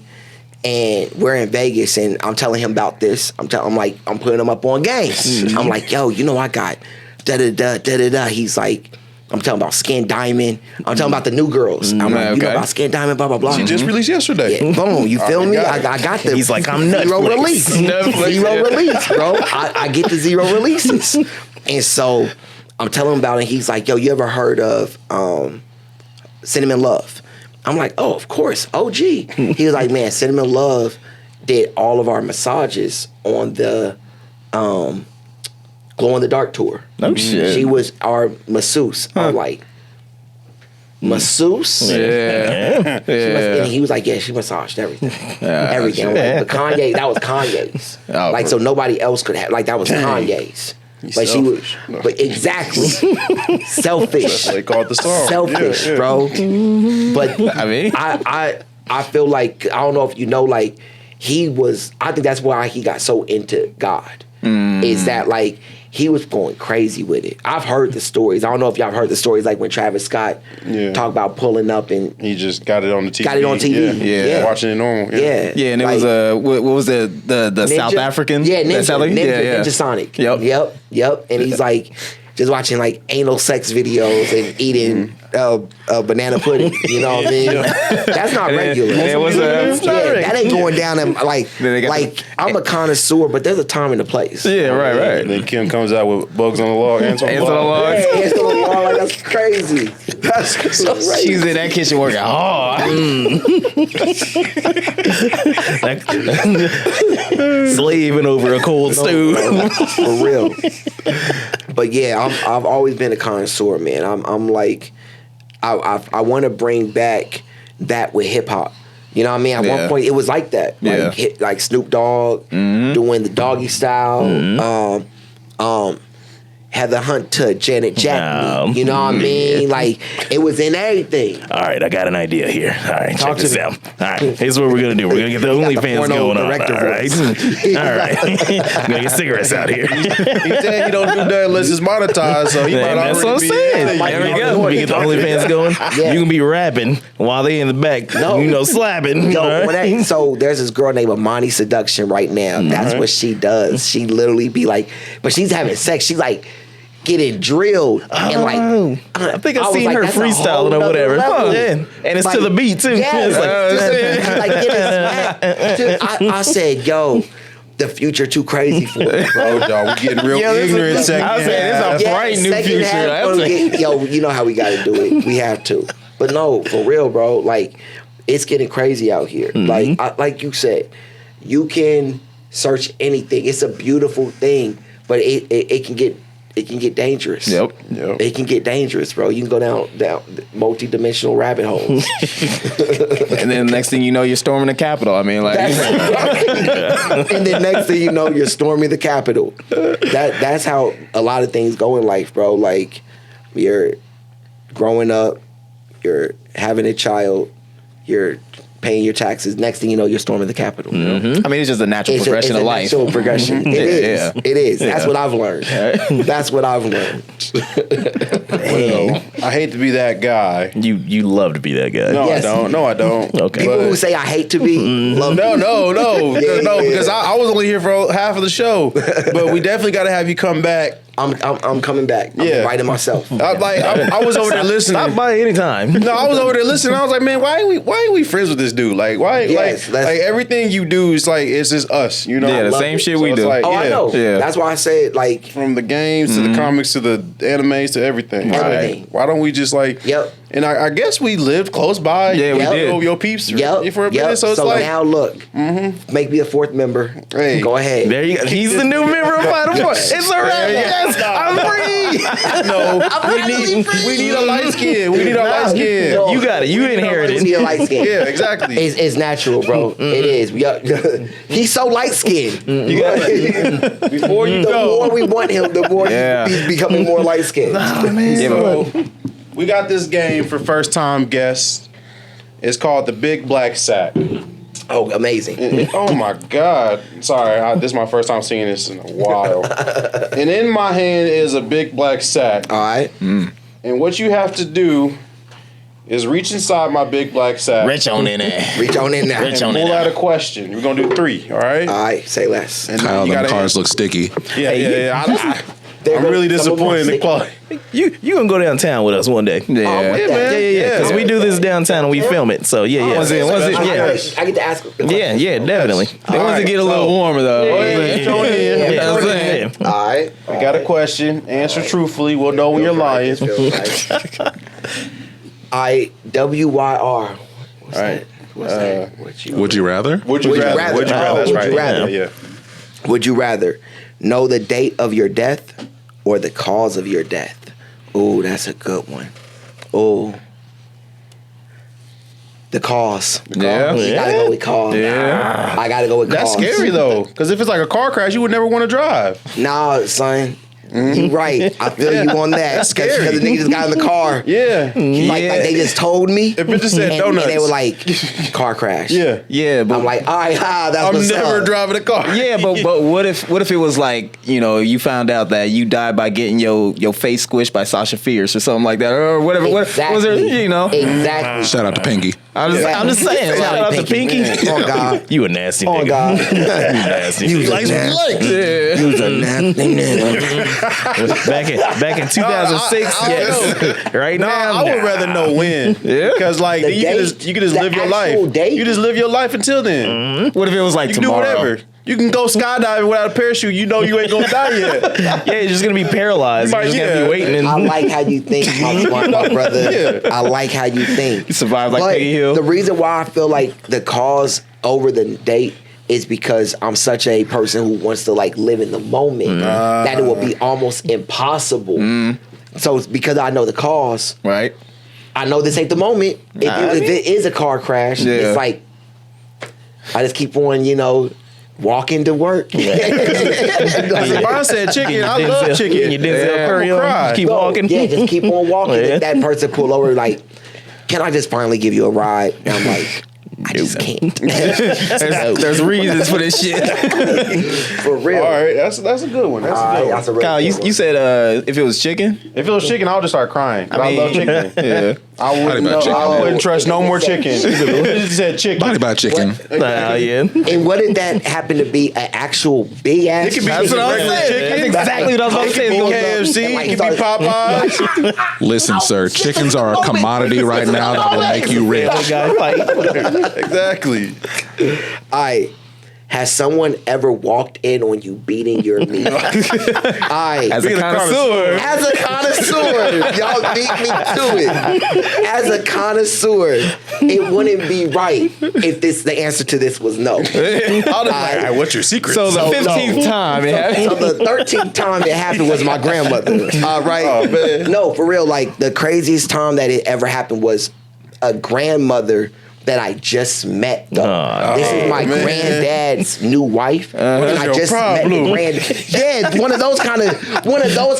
And we're in Vegas, and I'm telling him about this. I'm putting him up on games. I'm like, yo, you know, I got da-da-da. He's like, I'm telling about Skin Diamond. I'm talking about the new girls. I'm like, you know about Skin Diamond, blah, blah, blah. She just released yesterday. Yeah, boom, you feel me? I got the He's like, I'm Netflix. zero release. Zero release, bro. I get the zero releases. And so I'm telling him about it. He's like, yo, you ever heard of Cinnamon Love? I'm like, oh, of course, OG. He was like, man, Cinnamon Love did all of our massages on the Glow in the Dark tour. Oh shit. She was our masseuse. I'm like, masseuse? Yeah. And he was like, yeah, she massaged everything. Everything. I'm like, but Kanye, that was Kanye's. Like, so nobody else could have, like, that was Kanye's. But selfish. she was, but exactly, selfish. They call it the song. Selfish, bro. But I mean, I feel like, I don't know if you know, like, I think that's why he got so into God. Is that, like, he was going crazy with it. I've heard the stories. I don't know if y'all have heard the stories, like when Travis Scott talked about pulling up and he just got it on the TV. Got it on TV. Yeah. Watching it normal. Yeah. Yeah, and it like, was what was the Ninja, South African? Yeah, Ninja, Ninja Sonic. Yep. And he's like just watching like anal sex videos and eating banana pudding. You know what I mean? That's not regular. That ain't going down. Like I'm a connoisseur, but there's a time and a place. Yeah, right. And then Kim comes out with bugs on the log, ants on the log. Ants on the log. Like, that's crazy. That's so crazy. She's in that kitchen working hard. Slaving over a cold stew. For real. But yeah, I've always been a connoisseur, man. I'm like, I want to bring back that with hip hop. You know what I mean? At one point, it was like that. Yeah. Like Snoop Dogg doing the doggy style. Heather Hunter, Janet Jackson. You know what I mean? Like, it was in everything. All right, I got an idea here. All right, Talk check this to out. All right, here's what we're going to do. We're going to get the OnlyFans going on. All right. All right. We're going to get cigarettes out here. He said he don't do that unless it's monetized, so he might That's what I'm saying. There we go. We get the OnlyFans going. You can be rapping while they in the back, slapping. So there's this girl named Amani Seduction right now. That's what she does. She literally be like, but she's having sex. She's like, getting drilled and like I think I've seen her freestyling or whatever. Yeah. And it's like, to the beat too. Yeah, I said, yo, the future too crazy for it, bro. Dog, we getting real ignorant second half. I was saying it's a bright new future. You know how we got to do it. We have to. But no, for real, bro. Like, it's getting crazy out here. Like you said, you can search anything. It's a beautiful thing, but it can get dangerous. Yep. It can get dangerous, bro. You can go down multi-dimensional rabbit holes. And then next thing you know, you're storming the Capitol. I mean, like. And then next thing you know, you're storming the Capitol. That's how a lot of things go in life, bro. Like, you're growing up, you're having a child, you're paying your taxes. Next thing you know, you're storming the Capitol. You know? I mean, it's just a natural progression of life. Natural progression. It is. It is. That's what I've learned. That's what I've learned. Well, I hate to be that guy. You love to be that guy. No, Yes. I don't. No, I don't. Okay. People who say I hate to be, love me. No, because I was only here for half of the show, but we definitely got to have you come back. I'm coming back. I'm inviting myself. I was over there listening. Stop by anytime. No, I was over there listening. I was like, man, why ain't we friends with this dude? Like, why? Yes, like everything you do is like it's just us. You know? Yeah, the same shit we do. Like, I know. Yeah. That's why I said, like, from the games to the comics to the animes to everything. Everything. Like, why don't we just like? Yep. And I guess we lived close by. Yeah, we did. Your peeps for a minute. Yep. So it's like, now look, make me a fourth member. Hey. Go ahead. There you go. He's the new member of Final Four. It's all right. Yes, I'm free. we need a light skin. We need a light skin. No. You got it. You inherited. We need a light skin. Yeah, exactly. It's natural, bro. It is. He's so light skinned. Before you The go, more we want him, the more he's becoming more light skinned. so we got this game for first time guests. It's called the Big Black Sack. Oh, amazing. Oh my God. Sorry, this is my first time seeing this in a while. And in my hand is a big black sack. All right. And what you have to do is reach inside my big black sack Rich on in there. Reach on in there. Rich and on pull it. out a question. We're going to do 3, all right? All right. Say less. And Kyle, you them gotta cards look sticky. Yeah. I'm really disappointed in the quality. You gonna go downtown with us one day? Yeah. Yeah, man. Yeah. Because we do this downtown and we film it. So yeah. I get to ask. Yeah, definitely. Once it get a little warmer though. Yeah. All right. I got a question. Answer truthfully. We'll know when you're lying. WYR. What's that? What's that? Would you rather? Would you rather? Would you rather? That's Would right. you rather? Yeah. Would you rather know the date of your death or the cause of your death? Ooh, that's a good one. Ooh. The cause. Yeah. You gotta go with cause. Yeah. I gotta go with That's cause. scary though, because if it's like a car crash, you would never want to drive. Nah, son. You right. I feel you on that. That's scary. Because the nigga just got in the car. Yeah. Like they just told me. If it just said and donuts. they were like, car crash. Yeah. Yeah, but I'm like, all right, that's I'm what's never up. driving a car. yeah, but what if it was like, you found out that you died by getting your face squished by Sasha Fierce or something like that or whatever. Exactly. What was there? Exactly. Shout out to Pinky. I'm just saying. Shout out to Pinky. Oh, God. You a nasty Oh, nigga. God. You nasty. You nigga. was a nasty nigga. Back in 2006, yes. Right now, I would rather know when. Yeah. Because like The you date? can just The live your actual life. date? You just live your life until then. What if it was like You can do tomorrow? whatever. You can go skydiving without a parachute. You know you ain't gonna die yet. yeah, you're just gonna be paralyzed. You're just gonna be waiting. And I like how you think, my brother. I like how you think. You survived like But Peggy Hill. the reason why I feel like the cause over the date is because I'm such a person who wants to like live in the moment that it will be almost impossible. So it's because I know the cause. Right. I know this ain't the moment. If it is a car crash, Yeah. it's like I just keep on, walking to work. Like Brian said, chicken. I love chicken. You Denzel Curry I'ma cry. on. Keep walking. Yeah, just keep on walking. Yeah. That person pull over like, can I just finally give you a ride? And I'm like, I just can't. There's reasons for this shit. For real. All right, that's a good one. That's a good one. That's a really Kyle, good one. you said if it was chicken? If it was chicken, I would just start crying. I love chicken. Yeah. I wouldn't, about chicken? I wouldn't trust no more chicken. He said chicken. Body by chicken. Nah, yeah. And what did that happen to be? An actual big ass? It could be That's what I was regular saying. chicken. That's exactly what I was about to say. It could be It's KFC. Like, It could be Popeyes. Listen, sir, chickens are a commodity right now that will make you rich. guy fight. Exactly. All right. Has someone ever walked in on you beating your meat? As a Being a connoisseur. As a connoisseur, y'all beat me to it. As a connoisseur, it wouldn't be right if the answer to this was no. I'll just like, all right, what's your secret? So the 15th time it happened. So the 13th time it happened was my grandmother. All right. Oh, man. No, for real. Like the craziest time that it ever happened was a grandmother that I just met. Though. This is my man. granddad's new wife, and I your just met the problem? Yeah, one of those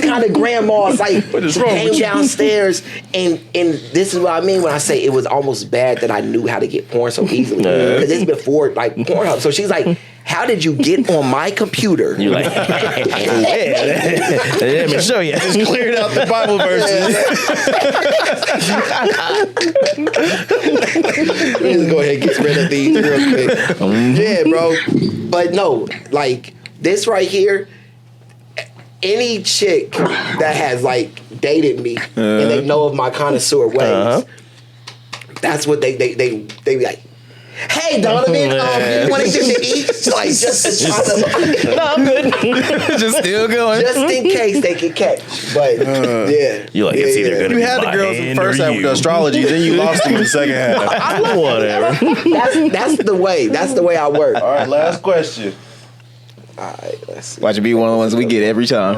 kind of grandmas. Like is she wrong came with you? downstairs, and this is what I mean when I say it was almost bad that I knew how to get porn so easily because it's before like Pornhub. So she's like, how did you get on my computer? You're like, let me show you. Just cleared out the Bible verses. Let's go ahead and get rid of these real quick. Yeah, bro. But no, like this right here, any chick that has like dated me and they know of my connoisseur ways, that's what they be like. Hey, Donovan, you want anything to eat? Like, just to try to, No, I'm good. Just still going. just in case they can catch. But yeah, You like it's either gonna You be had the my girls in the hand first or half with you. the astrology, then you lost them in the second half. Whatever. that's the way. That's the way I work. All right, last question. All right, let's see. Watch it be one of the ones we get every time.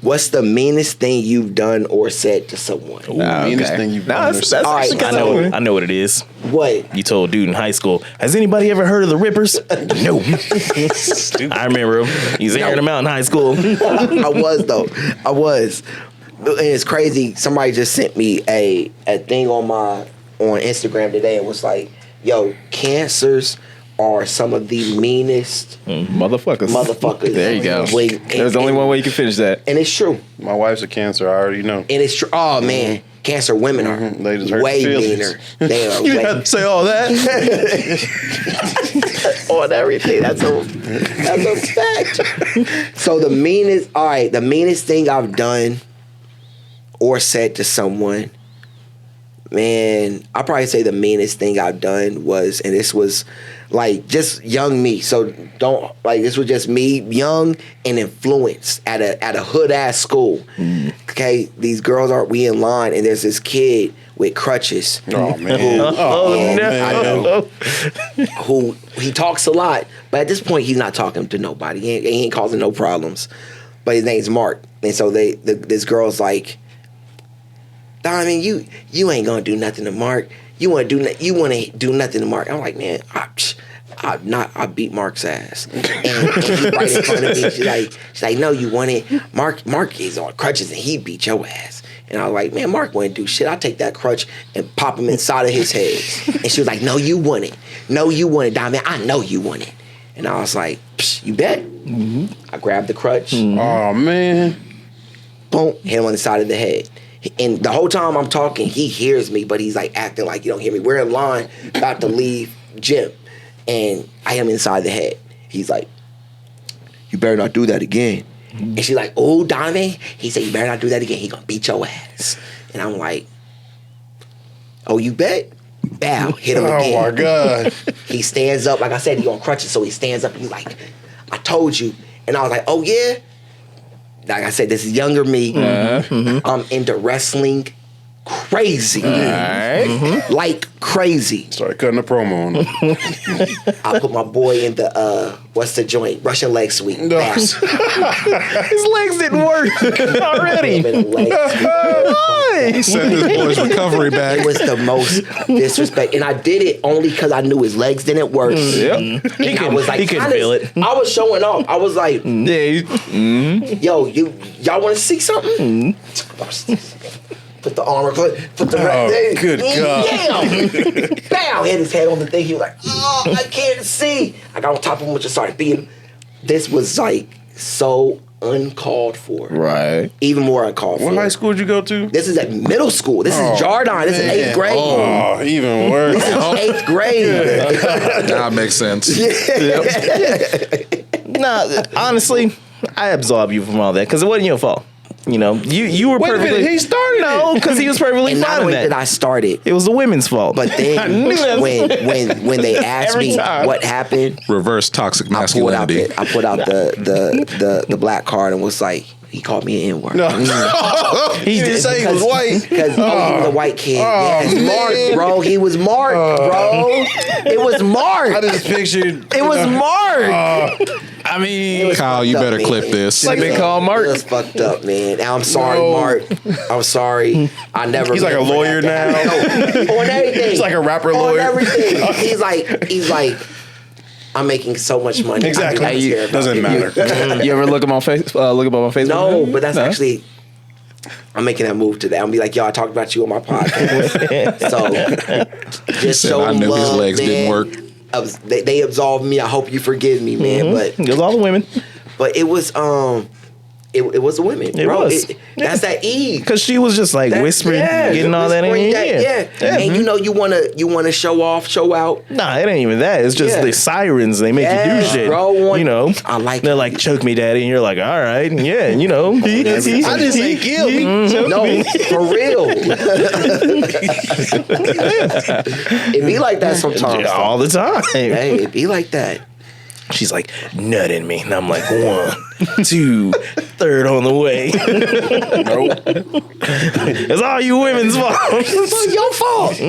What's the meanest thing you've done or said to someone? Meanest thing you've done. That's All right, actually I know what it is. What? You told a dude in high school, has anybody ever heard of the Rippers? No. I remember him. He's airing them out in high school. I was though. I was. And it's crazy. Somebody just sent me a thing on Instagram today and was like, "Yo, cancers are some of the meanest motherfuckers. There you go. Wait, There's only one way you can finish that. and it's true. My wife's a Cancer. I already know. And it's true. Oh man, cancer women are They just hurt way your feelings. meaner. They are You way had to say all that. on everything. That's a fact. So the meanest thing I've done or said to someone, man, I'll probably say the meanest thing I've done was, and this was like just young me. So this was just me, young and influenced at a hood ass school. Okay, these girls we in line, and there's this kid with crutches. Oh man. I know. Who he talks a lot, but at this point he's not talking to nobody. He ain't causing no problems. But his name's Mark, and so this girl's like, Diamond, you ain't gonna do nothing to Mark. You wanna do nothing to Mark. I'm like, man, I beat Mark's ass. And he's right in front of me. She's like, no, you want it. Mark is on crutches and he beat your ass. And I was like, man, Mark wouldn't do shit. I'll take that crutch and pop him inside of his head. And she was like, no, you want it. No, you want it, Diamond. I know you want it. And I was like, you bet. Mm-hmm. I grabbed the crutch. Oh man. Boom, hit him on the side of the head. And the whole time I'm talking, he hears me, but he's like acting like you don't hear me. We're in line, about to leave gym, and I hit him inside the head. He's like, you better not do that again. And she's like, oh, Donovan. He said, you better not do that again. He gonna beat your ass. And I'm like, oh, you bet? Bow, hit him again. Oh my God. He stands up. Like I said, he on crutches, so he stands up and he's like, I told you. And I was like, oh, yeah? Like I said, this is younger me. I'm into wrestling crazy. Like crazy. Started cutting a promo on him. I put my boy in the, what's the joint? Russian leg sweep. No. His legs didn't work already. He set this boy's recovery back. It was the most disrespect. And I did it only because I knew his legs didn't work. He couldn't feel it. I was showing off. I was like, Yeah. yo, y'all want to see something? Put the armor, put the good God. Damn! Bam! Hit his head on the thing. He was like, oh, I can't see. I got on top of him and just started beating him. This was like so uncalled for. Right. Even more uncalled for. What high school did you go to? This is at middle school. This is Jardine. This is 8th grade. Oh, even worse. This is 8th grade. That makes sense. Nah, honestly, I absolve you from all that because it wasn't your fault. You know, you were Wait a perfectly. minute, he started No, because he was perfectly And not fine in only that. did I start it, It was the women's fault. but then when they asked Every me time. what happened, Reverse toxic I pulled out masculinity. the black card and was like, he called me an N-word. No. he He didn't say he was white. Because he was a white kid. Yes, man. Mark, bro. He was Mark, bro. It was Mark. I just pictured. It was Mark. I mean, Kyle, you fucked up, better man. clip this. Like they call Mark. It was fucked up, man. I'm sorry, No. Mark. I'm sorry. I never. He's like a meant for lawyer that to now. happen. No, on everything. He's like a rapper on lawyer. everything. He's like, I'm making so much money. Exactly. I do not care about Doesn't it. matter. You ever look at my face? Look up on my Facebook? No, but that's actually. I'm making that move today. I'm gonna be like, yo, I talked about you on my podcast. So just said, show I them knew his love, legs man. didn't work. They absolved me. I hope you forgive me, man. it was all the women. But it was It was the women. It bro. was. That's that Eve. Because she was just like whispering, getting all that in your ear. And you know you wanna show off, show out. Nah, it ain't even that. It's just the sirens. They make you do shit. Bro, you know, I like they're it. like, choke me, daddy. And you're like, all right. Yeah, you know. I didn't say kill me. No, for real. It be like that sometimes. All the time. Hey, it be like that. She's like, nut in me. And I'm like, 1, 2, third on the way. Nope. It's all you women's fault. It's your fault.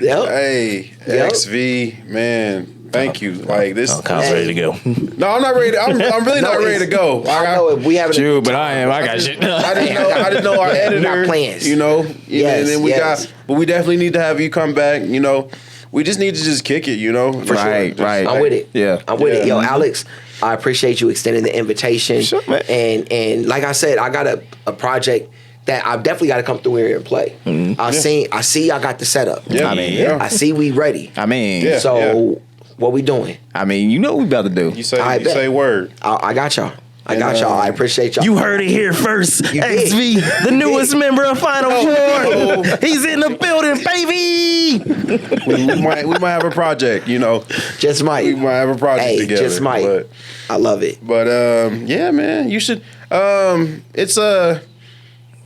Yep. Hey, Yep. XV, man. Thank you. Like this. Kyle's ready to go. No, I'm not ready. I'm really not ready to go. I know if we haven't. Dude, but I am. I got shit. I didn't know our editor. got plans. You know. Yes, and then we yes. but we definitely need to have you come back. You know. We just need to just kick it. You know. For Right, sure. right. I'm with it. Yeah. I'm with it. Yo, Yeah. Alex, I appreciate you extending the invitation. Sure, man. And like I said, I got a project that I've definitely got to come through here and play. I see I got the setup. Yeah. I mean, yeah. I see we ready. I mean, Yeah. So what we doing? I mean, you know what we about to do. You say I you bet. say word. I got y'all. I got y'all. I appreciate y'all. You heard it here first. You did. XV, the newest member of Final Four. He's in the building, baby. we might have a project. You know. Just might. We might have a project Hey, together. just might. But, I love it. yeah, man. You should. It's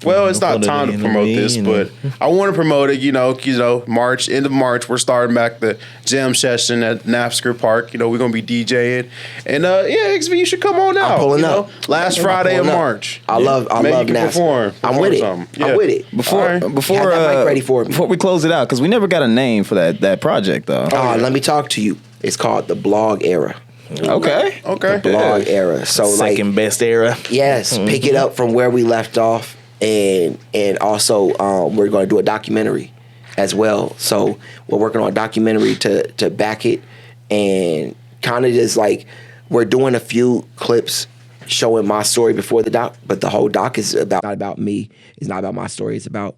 Well, it's not time to promote this, but I want to promote it. You know, March, end of March, we're starting back the jam session at Napsker Park. You know, we're gonna be DJing, and XV, you should come on out. I'm pulling you up. know? Last Friday of March. I love Maybe you can Napster. perform I'm with it. something. I'm with it. Before Have that mic ready for me. before we close it out, because we never got a name for that project though. Let me talk to you. It's called the blog era. Okay. Okay. Blog era. So Second best era. yes, pick it up from where we left off, and also we're going to do a documentary as well. So we're working on a documentary to back it, and kind of just like we're doing a few clips showing my story before the doc, but the whole doc is not about me. It's not about my story. It's about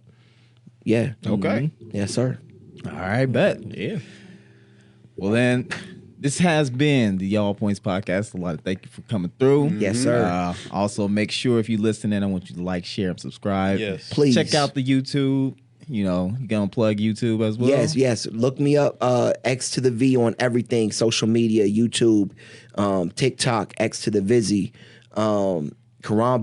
Okay. yes, sir. All right, bet. Yeah. Well then, this has been the Y'all Points Podcast. A lot of thank you for coming through. Yes, sir. Also, make sure if you're listening, I want you to like, share, and subscribe. Yes. Please. Check out the YouTube. You know, you gonna plug YouTube as well. Yes. Look me up, X to the V on everything, social media, YouTube, TikTok, X to the Vizzy. Karan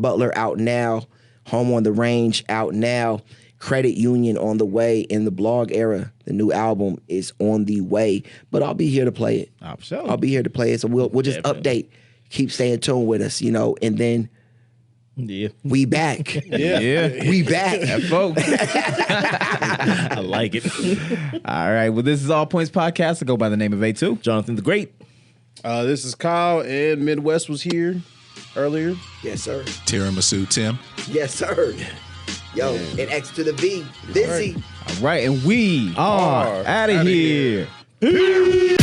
Butler out now. Home on the Range out now. Credit Union on the way. In the blog era, the new album is on the way. But I'll be here to play it. Sure. I'll be here to play it. So we'll just update. Keep staying tuned with us, and then Yeah. we back. Yeah. We back. folks. I like it. All right. Well, this is All Points Podcast. I go by the name of A2. Jonathan the Great. This is Kyle, and Midwest was here earlier. Yes, sir. Tiramisu Tim. Yes, sir. Yo, and X to the V. Busy. All right. And we are Are out of outta here. here.